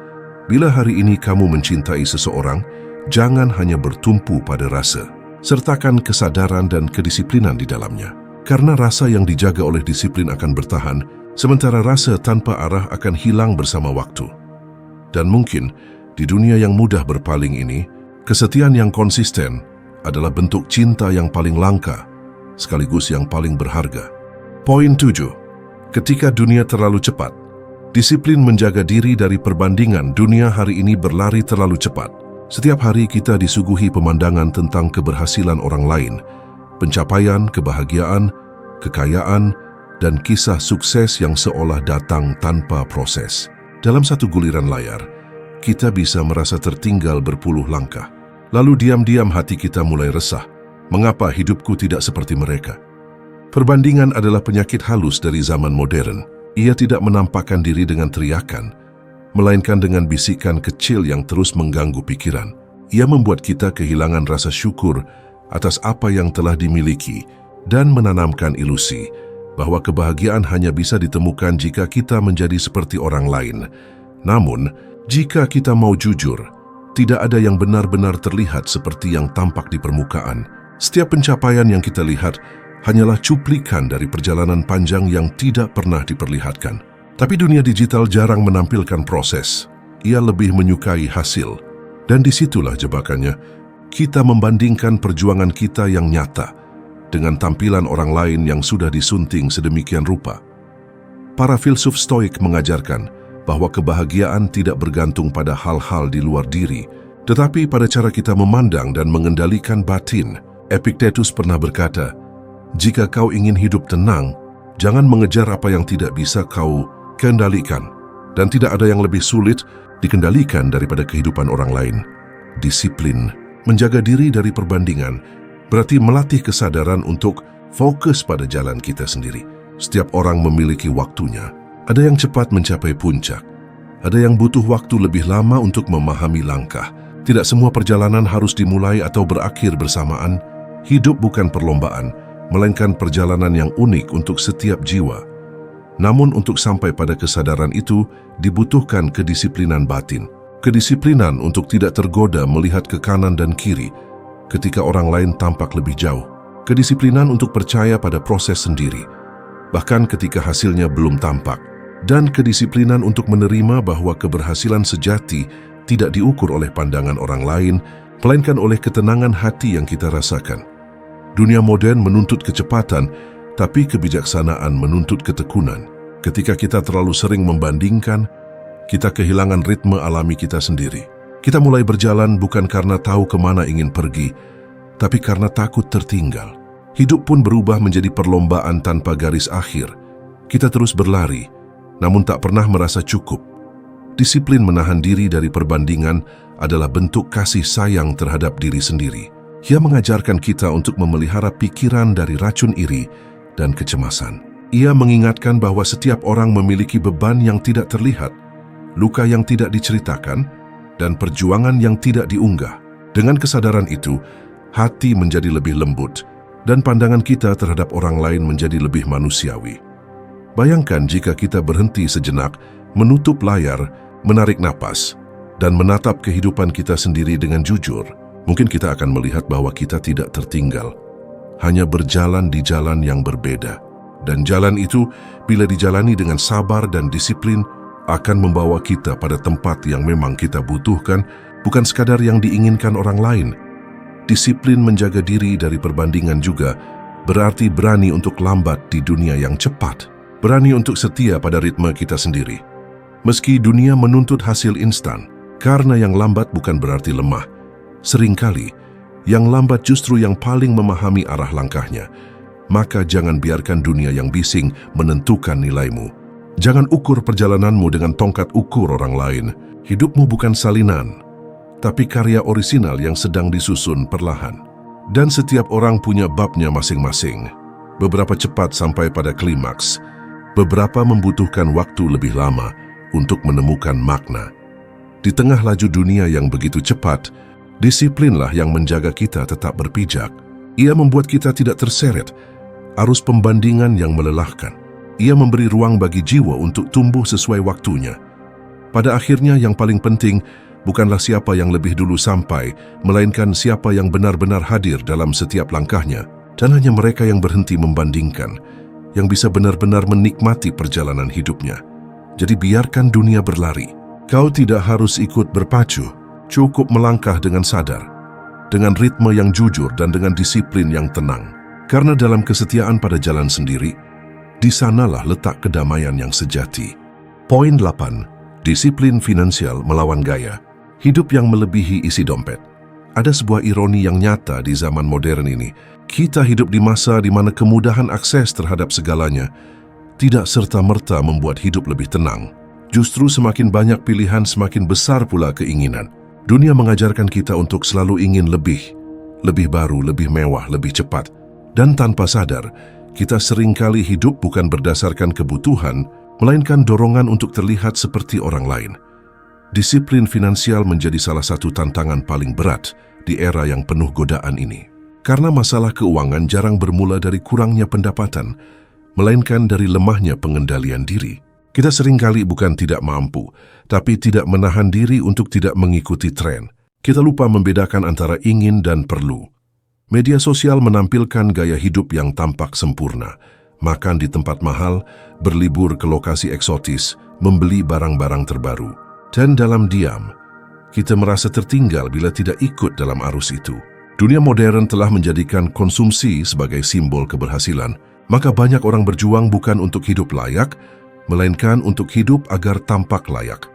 bila hari ini kamu mencintai seseorang, jangan hanya bertumpu pada rasa, sertakan kesadaran dan kedisiplinan di dalamnya. Karena rasa yang dijaga oleh disiplin akan bertahan, sementara rasa tanpa arah akan hilang bersama waktu. Dan mungkin, di dunia yang mudah berpaling ini, kesetiaan yang konsisten adalah bentuk cinta yang paling langka, sekaligus yang paling berharga. Poin 7. Ketika dunia terlalu cepat, disiplin menjaga diri dari perbandingan. Dunia hari ini berlari terlalu cepat. Setiap hari kita disuguhi pemandangan tentang keberhasilan orang lain, pencapaian, kebahagiaan, kekayaan, dan kisah sukses yang seolah datang tanpa proses. Dalam satu guliran layar, kita bisa merasa tertinggal berpuluh langkah. Lalu diam-diam hati kita mulai resah. Mengapa hidupku tidak seperti mereka? Perbandingan adalah penyakit halus dari zaman modern. Ia tidak menampakkan diri dengan teriakan, melainkan dengan bisikan kecil yang terus mengganggu pikiran. Ia membuat kita kehilangan rasa syukur atas apa yang telah dimiliki dan menanamkan ilusi bahwa kebahagiaan hanya bisa ditemukan jika kita menjadi seperti orang lain. Namun, jika kita mau jujur, tidak ada yang benar-benar terlihat seperti yang tampak di permukaan. Setiap pencapaian yang kita lihat hanyalah cuplikan dari perjalanan panjang yang tidak pernah diperlihatkan. Tapi dunia digital jarang menampilkan proses. Ia lebih menyukai hasil. Dan disitulah jebakannya. Kita membandingkan perjuangan kita yang nyata dengan tampilan orang lain yang sudah disunting sedemikian rupa. Para filsuf Stoik mengajarkan bahwa kebahagiaan tidak bergantung pada hal-hal di luar diri, tetapi pada cara kita memandang dan mengendalikan batin. Epictetus pernah berkata, "Jika kau ingin hidup tenang, jangan mengejar apa yang tidak bisa kau kendalikan, dan tidak ada yang lebih sulit dikendalikan daripada kehidupan orang lain." Disiplin, menjaga diri dari perbandingan, berarti melatih kesadaran untuk fokus pada jalan kita sendiri. Setiap orang memiliki waktunya. Ada yang cepat mencapai puncak, ada yang butuh waktu lebih lama untuk memahami langkah. Tidak semua perjalanan harus dimulai atau berakhir bersamaan. Hidup bukan perlombaan, melainkan perjalanan yang unik untuk setiap jiwa. Namun untuk sampai pada kesadaran itu, dibutuhkan kedisiplinan batin. Kedisiplinan untuk tidak tergoda melihat ke kanan dan kiri ketika orang lain tampak lebih jauh. Kedisiplinan untuk percaya pada proses sendiri, bahkan ketika hasilnya belum tampak. Dan kedisiplinan untuk menerima bahwa keberhasilan sejati tidak diukur oleh pandangan orang lain, melainkan oleh ketenangan hati yang kita rasakan. Dunia modern menuntut kecepatan, tapi kebijaksanaan menuntut ketekunan. Ketika kita terlalu sering membandingkan, kita kehilangan ritme alami kita sendiri. Kita mulai berjalan bukan karena tahu kemana ingin pergi, tapi karena takut tertinggal. Hidup pun berubah menjadi perlombaan tanpa garis akhir. Kita terus berlari, namun tak pernah merasa cukup. Disiplin menahan diri dari perbandingan adalah bentuk kasih sayang terhadap diri sendiri. Ia mengajarkan kita untuk memelihara pikiran dari racun iri dan kecemasan. Ia mengingatkan bahwa setiap orang memiliki beban yang tidak terlihat, luka yang tidak diceritakan, dan perjuangan yang tidak diunggah. Dengan kesadaran itu, hati menjadi lebih lembut, dan pandangan kita terhadap orang lain menjadi lebih manusiawi. Bayangkan jika kita berhenti sejenak, menutup layar, menarik napas, dan menatap kehidupan kita sendiri dengan jujur. Mungkin kita akan melihat bahwa kita tidak tertinggal, hanya berjalan di jalan yang berbeda. Dan jalan itu, bila dijalani dengan sabar dan disiplin, akan membawa kita pada tempat yang memang kita butuhkan, bukan sekadar yang diinginkan orang lain. Disiplin menjaga diri dari perbandingan juga berarti berani untuk lambat di dunia yang cepat, berani untuk setia pada ritme kita sendiri. Meski dunia menuntut hasil instan, karena yang lambat bukan berarti lemah. Seringkali, yang lambat justru yang paling memahami arah langkahnya. Maka jangan biarkan dunia yang bising menentukan nilaimu. Jangan ukur perjalananmu dengan tongkat ukur orang lain. Hidupmu bukan salinan, tapi karya orisinal yang sedang disusun perlahan. Dan setiap orang punya babnya masing-masing. Beberapa cepat sampai pada klimaks, beberapa membutuhkan waktu lebih lama untuk menemukan makna. Di tengah laju dunia yang begitu cepat, disiplinlah yang menjaga kita tetap berpijak. Ia membuat kita tidak terseret arus pembandingan yang melelahkan. Ia memberi ruang bagi jiwa untuk tumbuh sesuai waktunya. Pada akhirnya yang paling penting bukanlah siapa yang lebih dulu sampai, melainkan siapa yang benar-benar hadir dalam setiap langkahnya. Dan hanya mereka yang berhenti membandingkan, yang bisa benar-benar menikmati perjalanan hidupnya. Jadi biarkan dunia berlari. Kau tidak harus ikut berpacu, cukup melangkah dengan sadar, dengan ritme yang jujur dan dengan disiplin yang tenang. Karena dalam kesetiaan pada jalan sendiri, di sanalah letak kedamaian yang sejati. Poin 8. Disiplin finansial melawan gaya. Hidup yang melebihi isi dompet. Ada sebuah ironi yang nyata di zaman modern ini. Kita hidup di masa di mana kemudahan akses terhadap segalanya tidak serta-merta membuat hidup lebih tenang. Justru semakin banyak pilihan, semakin besar pula keinginan. Dunia mengajarkan kita untuk selalu ingin lebih baru, lebih mewah, lebih cepat. Dan tanpa sadar, kita seringkali hidup bukan berdasarkan kebutuhan, melainkan dorongan untuk terlihat seperti orang lain. Disiplin finansial menjadi salah satu tantangan paling berat di era yang penuh godaan ini. Karena masalah keuangan jarang bermula dari kurangnya pendapatan, melainkan dari lemahnya pengendalian diri. Kita seringkali bukan tidak mampu, tapi tidak menahan diri untuk tidak mengikuti tren. Kita lupa membedakan antara ingin dan perlu. Media sosial menampilkan gaya hidup yang tampak sempurna, makan di tempat mahal, berlibur ke lokasi eksotis, membeli barang-barang terbaru. Dan dalam diam, kita merasa tertinggal bila tidak ikut dalam arus itu. Dunia modern telah menjadikan konsumsi sebagai simbol keberhasilan, maka banyak orang berjuang bukan untuk hidup layak, melainkan untuk hidup agar tampak layak.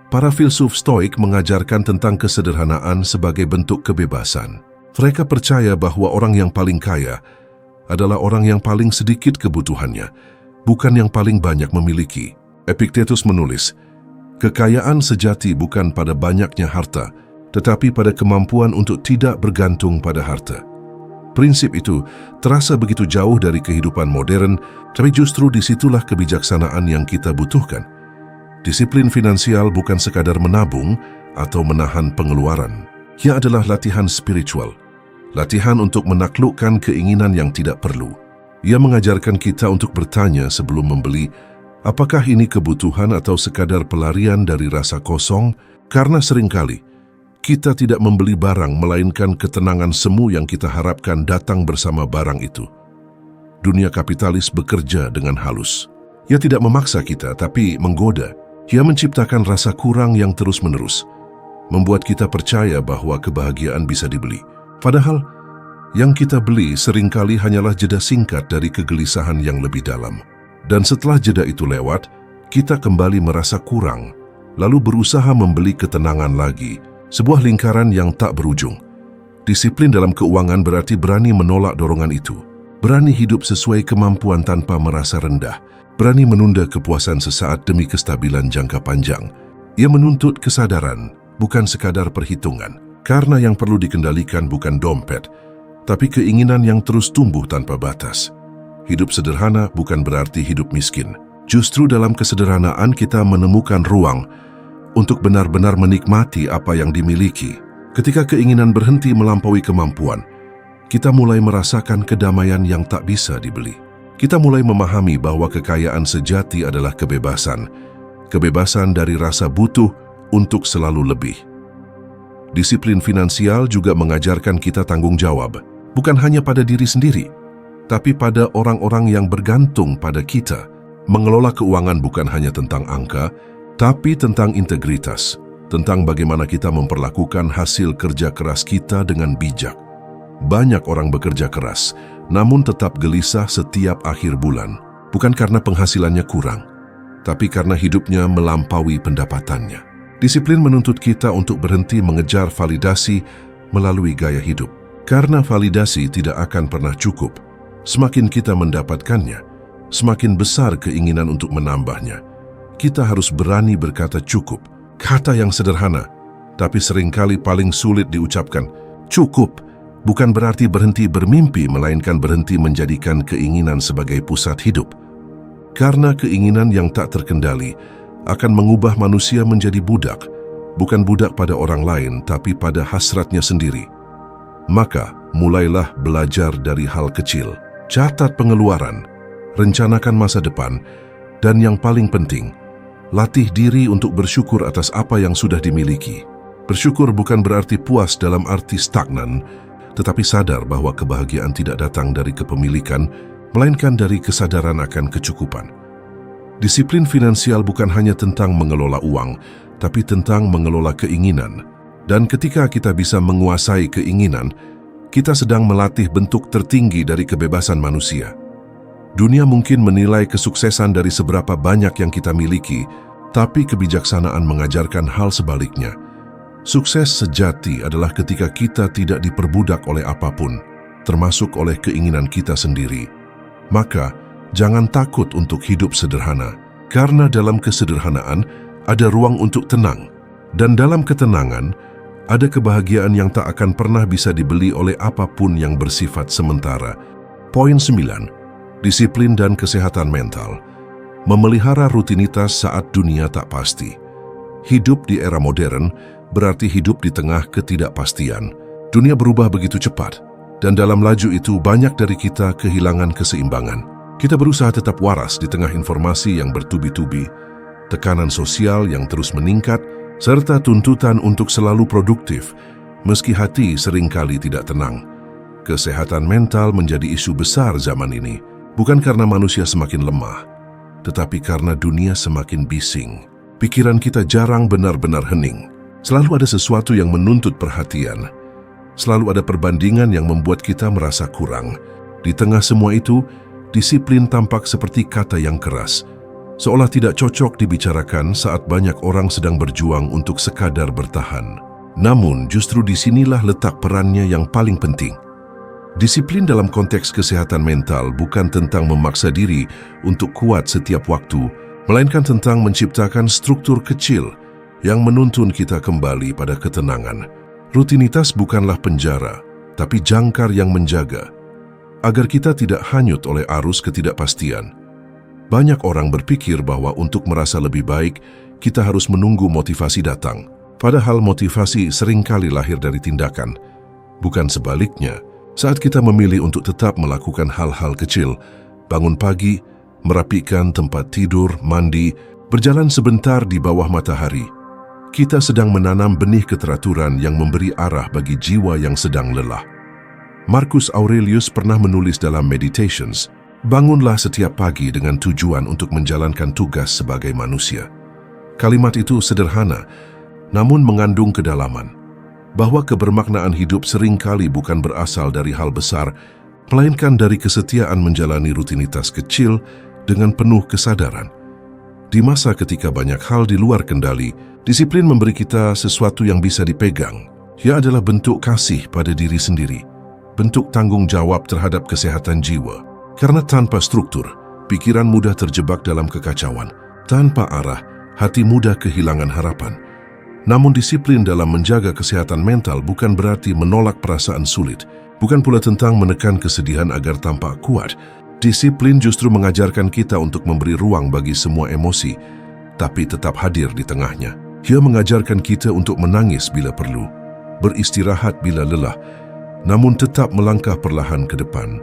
Para filsuf Stoik mengajarkan tentang kesederhanaan sebagai bentuk kebebasan. Mereka percaya bahwa orang yang paling kaya adalah orang yang paling sedikit kebutuhannya, bukan yang paling banyak memiliki. Epictetus menulis, kekayaan sejati bukan pada banyaknya harta, tetapi pada kemampuan untuk tidak bergantung pada harta. Prinsip itu terasa begitu jauh dari kehidupan modern, tapi justru disitulah kebijaksanaan yang kita butuhkan. Disiplin finansial bukan sekadar menabung atau menahan pengeluaran. Ia adalah latihan spiritual, latihan untuk menaklukkan keinginan yang tidak perlu. Ia mengajarkan kita untuk bertanya sebelum membeli, apakah ini kebutuhan atau sekadar pelarian dari rasa kosong? Karena seringkali kita tidak membeli barang, melainkan ketenangan semu yang kita harapkan datang bersama barang itu. Dunia kapitalis bekerja dengan halus. Ia tidak memaksa kita, tapi menggoda. Ia menciptakan rasa kurang yang terus-menerus, membuat kita percaya bahwa kebahagiaan bisa dibeli. Padahal, yang kita beli seringkali hanyalah jeda singkat dari kegelisahan yang lebih dalam. Dan setelah jeda itu lewat, kita kembali merasa kurang, lalu berusaha membeli ketenangan lagi, sebuah lingkaran yang tak berujung. Disiplin dalam keuangan berarti berani menolak dorongan itu, berani hidup sesuai kemampuan tanpa merasa rendah, berani menunda kepuasan sesaat demi kestabilan jangka panjang. Ia menuntut kesadaran, bukan sekadar perhitungan. Karena yang perlu dikendalikan bukan dompet, tapi keinginan yang terus tumbuh tanpa batas. Hidup sederhana bukan berarti hidup miskin. Justru dalam kesederhanaan kita menemukan ruang untuk benar-benar menikmati apa yang dimiliki. Ketika keinginan berhenti melampaui kemampuan, kita mulai merasakan kedamaian yang tak bisa dibeli. Kita mulai memahami bahwa kekayaan sejati adalah kebebasan. Kebebasan dari rasa butuh untuk selalu lebih. Disiplin finansial juga mengajarkan kita tanggung jawab, bukan hanya pada diri sendiri, tapi pada orang-orang yang bergantung pada kita. Mengelola keuangan bukan hanya tentang angka, tapi tentang integritas, tentang bagaimana kita memperlakukan hasil kerja keras kita dengan bijak. Banyak orang bekerja keras, namun tetap gelisah setiap akhir bulan, bukan karena penghasilannya kurang, tapi karena hidupnya melampaui pendapatannya. Disiplin menuntut kita untuk berhenti mengejar validasi melalui gaya hidup, karena validasi tidak akan pernah cukup. Semakin kita mendapatkannya, semakin besar keinginan untuk menambahnya. Kita harus berani berkata cukup, kata yang sederhana, tapi seringkali paling sulit diucapkan. Cukup bukan berarti berhenti bermimpi, melainkan berhenti menjadikan keinginan sebagai pusat hidup. Karena keinginan yang tak terkendali akan mengubah manusia menjadi budak, bukan budak pada orang lain, tapi pada hasratnya sendiri. Maka, mulailah belajar dari hal kecil. Catat pengeluaran, rencanakan masa depan, dan yang paling penting, latih diri untuk bersyukur atas apa yang sudah dimiliki. Bersyukur bukan berarti puas dalam arti stagnan, tetapi sadar bahwa kebahagiaan tidak datang dari kepemilikan, melainkan dari kesadaran akan kecukupan. Disiplin finansial bukan hanya tentang mengelola uang, tapi tentang mengelola keinginan. Dan ketika kita bisa menguasai keinginan, kita sedang melatih bentuk tertinggi dari kebebasan manusia. Dunia mungkin menilai kesuksesan dari seberapa banyak yang kita miliki, tapi kebijaksanaan mengajarkan hal sebaliknya. Sukses sejati adalah ketika kita tidak diperbudak oleh apapun, termasuk oleh keinginan kita sendiri. Maka, jangan takut untuk hidup sederhana, karena dalam kesederhanaan ada ruang untuk tenang, dan dalam ketenangan ada kebahagiaan yang tak akan pernah bisa dibeli oleh apapun yang bersifat sementara. Poin 9. Disiplin dan kesehatan mental. Memelihara rutinitas saat dunia tak pasti. Hidup di era modern berarti hidup di tengah ketidakpastian. Dunia berubah begitu cepat, dan dalam laju itu banyak dari kita kehilangan keseimbangan. Kita berusaha tetap waras di tengah informasi yang bertubi-tubi, tekanan sosial yang terus meningkat, serta tuntutan untuk selalu produktif, meski hati seringkali tidak tenang. Kesehatan mental menjadi isu besar zaman ini, bukan karena manusia semakin lemah, tetapi karena dunia semakin bising. Pikiran kita jarang benar-benar hening. Selalu ada sesuatu yang menuntut perhatian. Selalu ada perbandingan yang membuat kita merasa kurang. Di tengah semua itu, disiplin tampak seperti kata yang keras, seolah tidak cocok dibicarakan saat banyak orang sedang berjuang untuk sekadar bertahan. Namun, justru disinilah letak perannya yang paling penting. Disiplin dalam konteks kesehatan mental bukan tentang memaksa diri untuk kuat setiap waktu, melainkan tentang menciptakan struktur kecil yang menuntun kita kembali pada ketenangan. Rutinitas bukanlah penjara, tapi jangkar yang menjaga, agar kita tidak hanyut oleh arus ketidakpastian. Banyak orang berpikir bahwa untuk merasa lebih baik, kita harus menunggu motivasi datang. Padahal motivasi seringkali lahir dari tindakan. Bukan sebaliknya, saat kita memilih untuk tetap melakukan hal-hal kecil, bangun pagi, merapikan tempat tidur, mandi, berjalan sebentar di bawah matahari, kita sedang menanam benih keteraturan yang memberi arah bagi jiwa yang sedang lelah. Marcus Aurelius pernah menulis dalam Meditations, "Bangunlah setiap pagi dengan tujuan untuk menjalankan tugas sebagai manusia." Kalimat itu sederhana, namun mengandung kedalaman, bahwa kebermaknaan hidup seringkali bukan berasal dari hal besar, melainkan dari kesetiaan menjalani rutinitas kecil dengan penuh kesadaran. Di masa ketika banyak hal di luar kendali, disiplin memberi kita sesuatu yang bisa dipegang. Ia adalah bentuk kasih pada diri sendiri, bentuk tanggung jawab terhadap kesehatan jiwa. Karena tanpa struktur, pikiran mudah terjebak dalam kekacauan. Tanpa arah, hati mudah kehilangan harapan. Namun disiplin dalam menjaga kesehatan mental bukan berarti menolak perasaan sulit, bukan pula tentang menekan kesedihan agar tampak kuat. Disiplin justru mengajarkan kita untuk memberi ruang bagi semua emosi, tapi tetap hadir di tengahnya. Ia mengajarkan kita untuk menangis bila perlu, beristirahat bila lelah, namun tetap melangkah perlahan ke depan.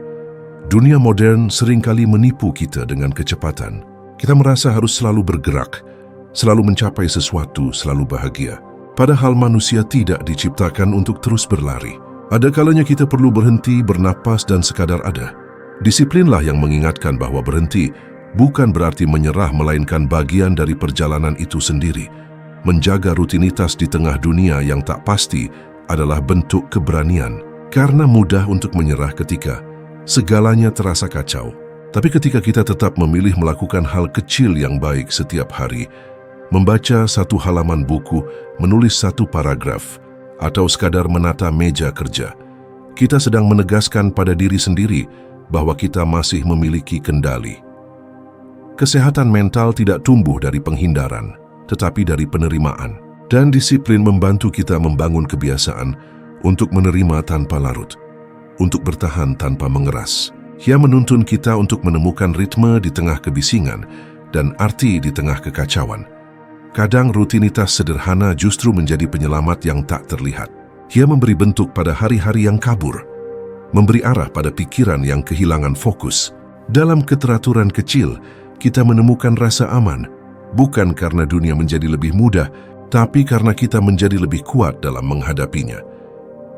Dunia modern seringkali menipu kita dengan kecepatan. Kita merasa harus selalu bergerak, selalu mencapai sesuatu, selalu bahagia. Padahal manusia tidak diciptakan untuk terus berlari. Ada kalanya kita perlu berhenti, bernapas, dan sekadar ada. Disiplinlah yang mengingatkan bahwa berhenti bukan berarti menyerah, melainkan bagian dari perjalanan itu sendiri. Menjaga rutinitas di tengah dunia yang tak pasti adalah bentuk keberanian, karena mudah untuk menyerah ketika segalanya terasa kacau. Tapi ketika kita tetap memilih melakukan hal kecil yang baik setiap hari, membaca satu halaman buku, menulis satu paragraf, atau sekadar menata meja kerja, kita sedang menegaskan pada diri sendiri bahwa kita masih memiliki kendali. Kesehatan mental tidak tumbuh dari penghindaran, tetapi dari penerimaan. Dan disiplin membantu kita membangun kebiasaan untuk menerima tanpa larut, untuk bertahan tanpa mengeras. Ia menuntun kita untuk menemukan ritme di tengah kebisingan dan arti di tengah kekacauan. Kadang rutinitas sederhana justru menjadi penyelamat yang tak terlihat. Ia memberi bentuk pada hari-hari yang kabur, memberi arah pada pikiran yang kehilangan fokus. Dalam keteraturan kecil, kita menemukan rasa aman, bukan karena dunia menjadi lebih mudah, tapi karena kita menjadi lebih kuat dalam menghadapinya.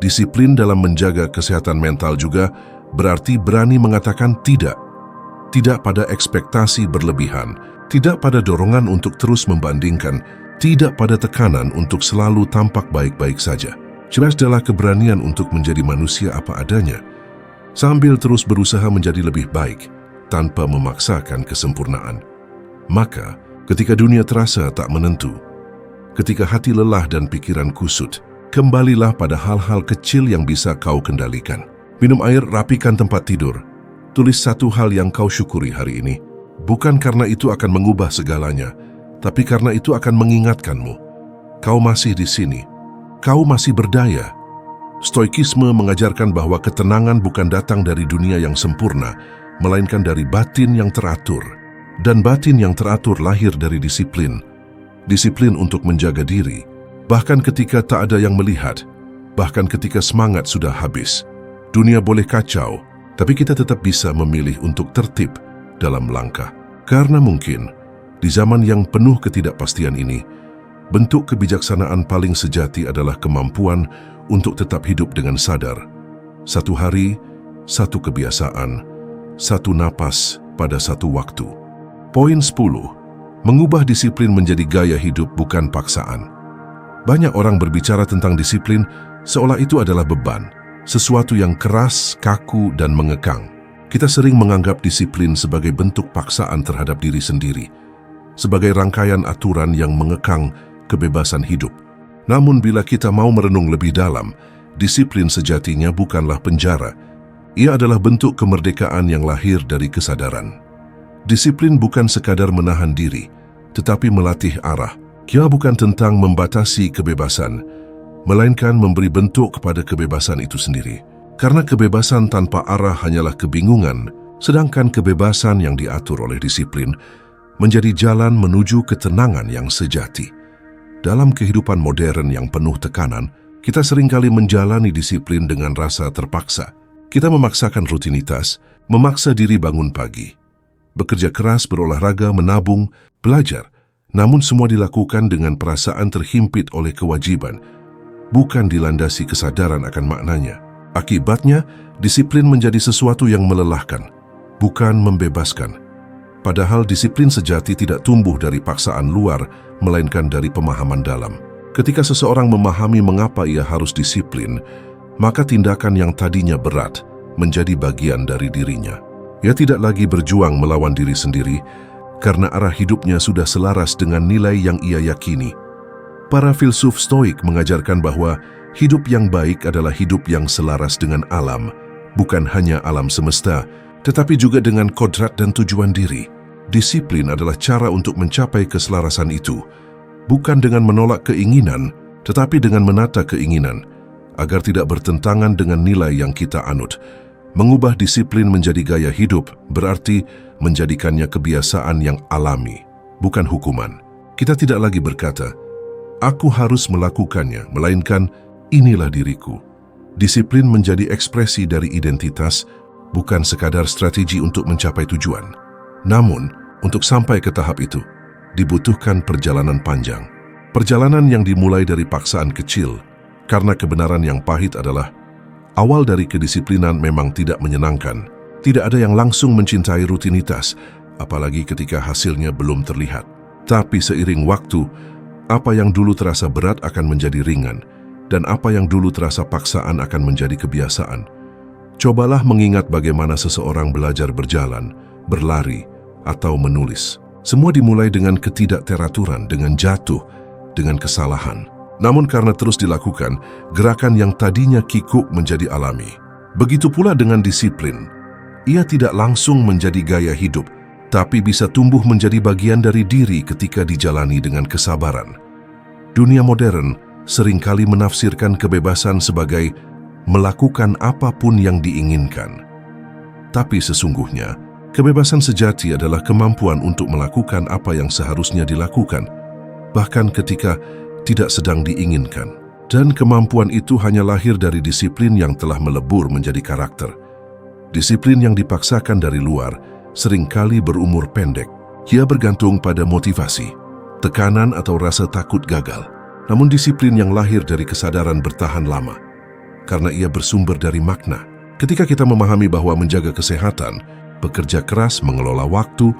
Disiplin dalam menjaga kesehatan mental juga berarti berani mengatakan tidak. Tidak pada ekspektasi berlebihan, tidak pada dorongan untuk terus membandingkan, tidak pada tekanan untuk selalu tampak baik-baik saja. Jelas adalah keberanian untuk menjadi manusia apa adanya, sambil terus berusaha menjadi lebih baik tanpa memaksakan kesempurnaan. Maka, ketika dunia terasa tak menentu, ketika hati lelah dan pikiran kusut, kembalilah pada hal-hal kecil yang bisa kau kendalikan. Minum air, rapikan tempat tidur. Tulis satu hal yang kau syukuri hari ini. Bukan karena itu akan mengubah segalanya, tapi karena itu akan mengingatkanmu. Kau masih di sini. Kau masih berdaya. Stoikisme mengajarkan bahwa ketenangan bukan datang dari dunia yang sempurna, melainkan dari batin yang teratur. Dan batin yang teratur lahir dari disiplin. Disiplin untuk menjaga diri, bahkan ketika tak ada yang melihat, bahkan ketika semangat sudah habis. Dunia boleh kacau, tapi kita tetap bisa memilih untuk tertib dalam langkah. Karena mungkin, di zaman yang penuh ketidakpastian ini, bentuk kebijaksanaan paling sejati adalah kemampuan untuk tetap hidup dengan sadar. Satu hari, satu kebiasaan, satu napas pada satu waktu. Poin 10. Mengubah disiplin menjadi gaya hidup bukan paksaan. Banyak orang berbicara tentang disiplin seolah itu adalah beban, sesuatu yang keras, kaku, dan mengekang. Kita sering menganggap disiplin sebagai bentuk paksaan terhadap diri sendiri. sebagai rangkaian aturan yang mengekang kebebasan hidup. Namun bila kita mau merenung lebih dalam, disiplin sejatinya bukanlah penjara. Ia adalah bentuk kemerdekaan yang lahir dari kesadaran. Disiplin bukan sekadar menahan diri, tetapi melatih arah. Ia bukan tentang membatasi kebebasan, melainkan memberi bentuk kepada kebebasan itu sendiri. Karena kebebasan tanpa arah hanyalah kebingungan, sedangkan kebebasan yang diatur oleh disiplin menjadi jalan menuju ketenangan yang sejati. Dalam kehidupan modern yang penuh tekanan, kita seringkali menjalani disiplin dengan rasa terpaksa. Kita memaksakan rutinitas, memaksa diri bangun pagi, bekerja keras, berolahraga, menabung, belajar, namun semua dilakukan dengan perasaan terhimpit oleh kewajiban, bukan dilandasi kesadaran akan maknanya. Akibatnya, disiplin menjadi sesuatu yang melelahkan, bukan membebaskan. Padahal disiplin sejati tidak tumbuh dari paksaan luar, melainkan dari pemahaman dalam. Ketika seseorang memahami mengapa ia harus disiplin, maka tindakan yang tadinya berat menjadi bagian dari dirinya. Ia tidak lagi berjuang melawan diri sendiri, karena arah hidupnya sudah selaras dengan nilai yang ia yakini. Para filsuf Stoik mengajarkan bahwa hidup yang baik adalah hidup yang selaras dengan alam, bukan hanya alam semesta, tetapi juga dengan kodrat dan tujuan diri. Disiplin adalah cara untuk mencapai keselarasan itu, bukan dengan menolak keinginan, tetapi dengan menata keinginan, agar tidak bertentangan dengan nilai yang kita anut. Mengubah disiplin menjadi gaya hidup berarti menjadikannya kebiasaan yang alami, bukan hukuman. Kita tidak lagi berkata, "Aku harus melakukannya," melainkan, "Inilah diriku." Disiplin menjadi ekspresi dari identitas, bukan sekadar strategi untuk mencapai tujuan. Namun, untuk sampai ke tahap itu, dibutuhkan perjalanan panjang. Perjalanan yang dimulai dari paksaan kecil, karena kebenaran yang pahit adalah awal dari kedisiplinan memang tidak menyenangkan. Tidak ada yang langsung mencintai rutinitas, apalagi ketika hasilnya belum terlihat. Tapi seiring waktu, apa yang dulu terasa berat akan menjadi ringan, dan apa yang dulu terasa paksaan akan menjadi kebiasaan. Cobalah mengingat bagaimana seseorang belajar berjalan, berlari, atau menulis. Semua dimulai dengan ketidakteraturan, dengan jatuh, dengan kesalahan. Namun karena terus dilakukan, gerakan yang tadinya kikuk menjadi alami. Begitu pula dengan disiplin. Ia tidak langsung menjadi gaya hidup, tapi bisa tumbuh menjadi bagian dari diri ketika dijalani dengan kesabaran. Dunia modern seringkali menafsirkan kebebasan sebagai melakukan apapun yang diinginkan. Tapi sesungguhnya, kebebasan sejati adalah kemampuan untuk melakukan apa yang seharusnya dilakukan, bahkan ketika tidak sedang diinginkan. Dan kemampuan itu hanya lahir dari disiplin yang telah melebur menjadi karakter. Disiplin yang dipaksakan dari luar seringkali berumur pendek. Ia bergantung pada motivasi, tekanan atau rasa takut gagal. Namun disiplin yang lahir dari kesadaran bertahan lama, karena ia bersumber dari makna. Ketika kita memahami bahwa menjaga kesehatan, bekerja keras, mengelola waktu,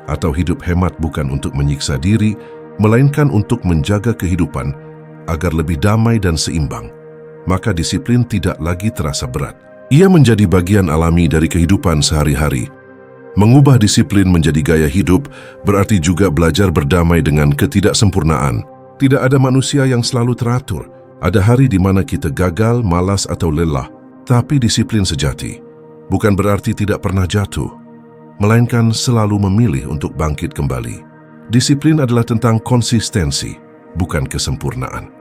atau hidup hemat bukan untuk menyiksa diri, melainkan untuk menjaga kehidupan agar lebih damai dan seimbang, maka disiplin tidak lagi terasa berat. Ia menjadi bagian alami dari kehidupan sehari-hari. Mengubah disiplin menjadi gaya hidup berarti juga belajar berdamai dengan ketidaksempurnaan. Tidak ada manusia yang selalu teratur. Ada hari di mana kita gagal, malas, atau lelah. Tapi disiplin sejati bukan berarti tidak pernah jatuh, melainkan selalu memilih untuk bangkit kembali. Disiplin adalah tentang konsistensi, bukan kesempurnaan.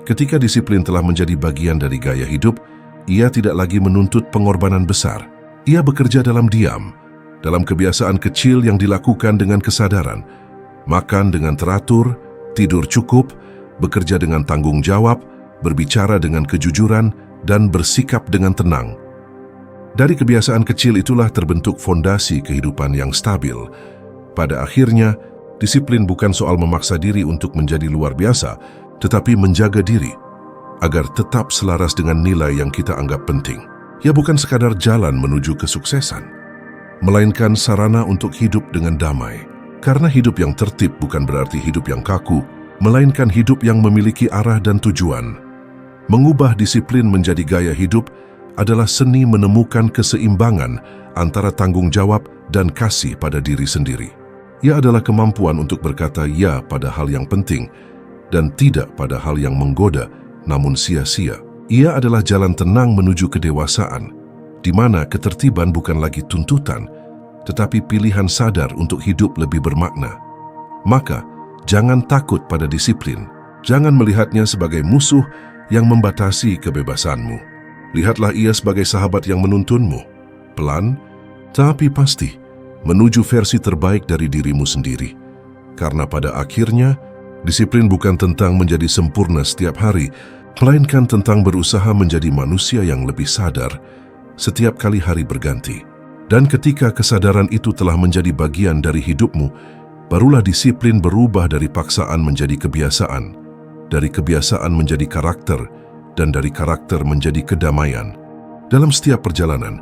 Ketika disiplin telah menjadi bagian dari gaya hidup, ia tidak lagi menuntut pengorbanan besar. Ia bekerja dalam diam, dalam kebiasaan kecil yang dilakukan dengan kesadaran. Makan dengan teratur, tidur cukup, bekerja dengan tanggung jawab, berbicara dengan kejujuran, dan bersikap dengan tenang. Dari kebiasaan kecil itulah terbentuk fondasi kehidupan yang stabil. Pada akhirnya, disiplin bukan soal memaksa diri untuk menjadi luar biasa, tetapi menjaga diri agar tetap selaras dengan nilai yang kita anggap penting. Ia bukan sekadar jalan menuju kesuksesan, melainkan sarana untuk hidup dengan damai. Karena hidup yang tertib bukan berarti hidup yang kaku, melainkan hidup yang memiliki arah dan tujuan. Mengubah disiplin menjadi gaya hidup adalah seni menemukan keseimbangan antara tanggung jawab dan kasih pada diri sendiri. Ia adalah kemampuan untuk berkata ya pada hal yang penting dan tidak pada hal yang menggoda namun sia-sia. Ia adalah jalan tenang menuju kedewasaan, di mana ketertiban bukan lagi tuntutan, tetapi pilihan sadar untuk hidup lebih bermakna. Maka, jangan takut pada disiplin. Jangan melihatnya sebagai musuh yang membatasi kebebasanmu. Lihatlah ia sebagai sahabat yang menuntunmu, pelan, tapi pasti, menuju versi terbaik dari dirimu sendiri. Karena pada akhirnya, disiplin bukan tentang menjadi sempurna setiap hari, melainkan tentang berusaha menjadi manusia yang lebih sadar setiap kali hari berganti. Dan ketika kesadaran itu telah menjadi bagian dari hidupmu, barulah disiplin berubah dari paksaan menjadi kebiasaan, dari kebiasaan menjadi karakter, dan dari karakter menjadi kedamaian. Dalam setiap perjalanan,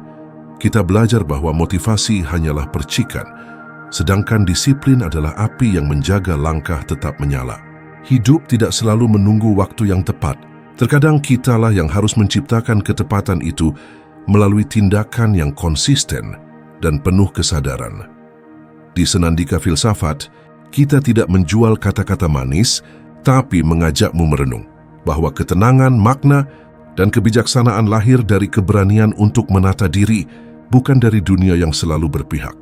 kita belajar bahwa motivasi hanyalah percikan, sedangkan disiplin adalah api yang menjaga langkah tetap menyala. Hidup tidak selalu menunggu waktu yang tepat. Terkadang kitalah yang harus menciptakan ketepatan itu melalui tindakan yang konsisten dan penuh kesadaran. Di Senandika Filsafat, kita tidak menjual kata-kata manis, tapi mengajakmu merenung bahwa ketenangan, makna, dan kebijaksanaan lahir dari keberanian untuk menata diri, bukan dari dunia yang selalu berpihak.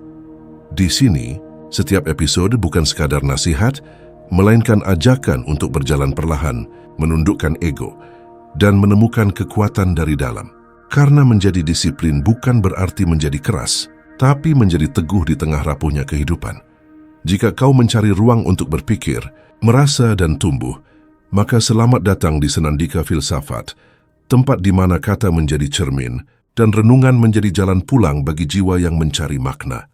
Di sini, setiap episode bukan sekadar nasihat, melainkan ajakan untuk berjalan perlahan, menundukkan ego, dan menemukan kekuatan dari dalam. Karena menjadi disiplin bukan berarti menjadi keras, tapi menjadi teguh di tengah rapuhnya kehidupan. Jika kau mencari ruang untuk berpikir, merasa, dan tumbuh, maka selamat datang di Senandika Filsafat, tempat di mana kata menjadi cermin dan renungan menjadi jalan pulang bagi jiwa yang mencari makna.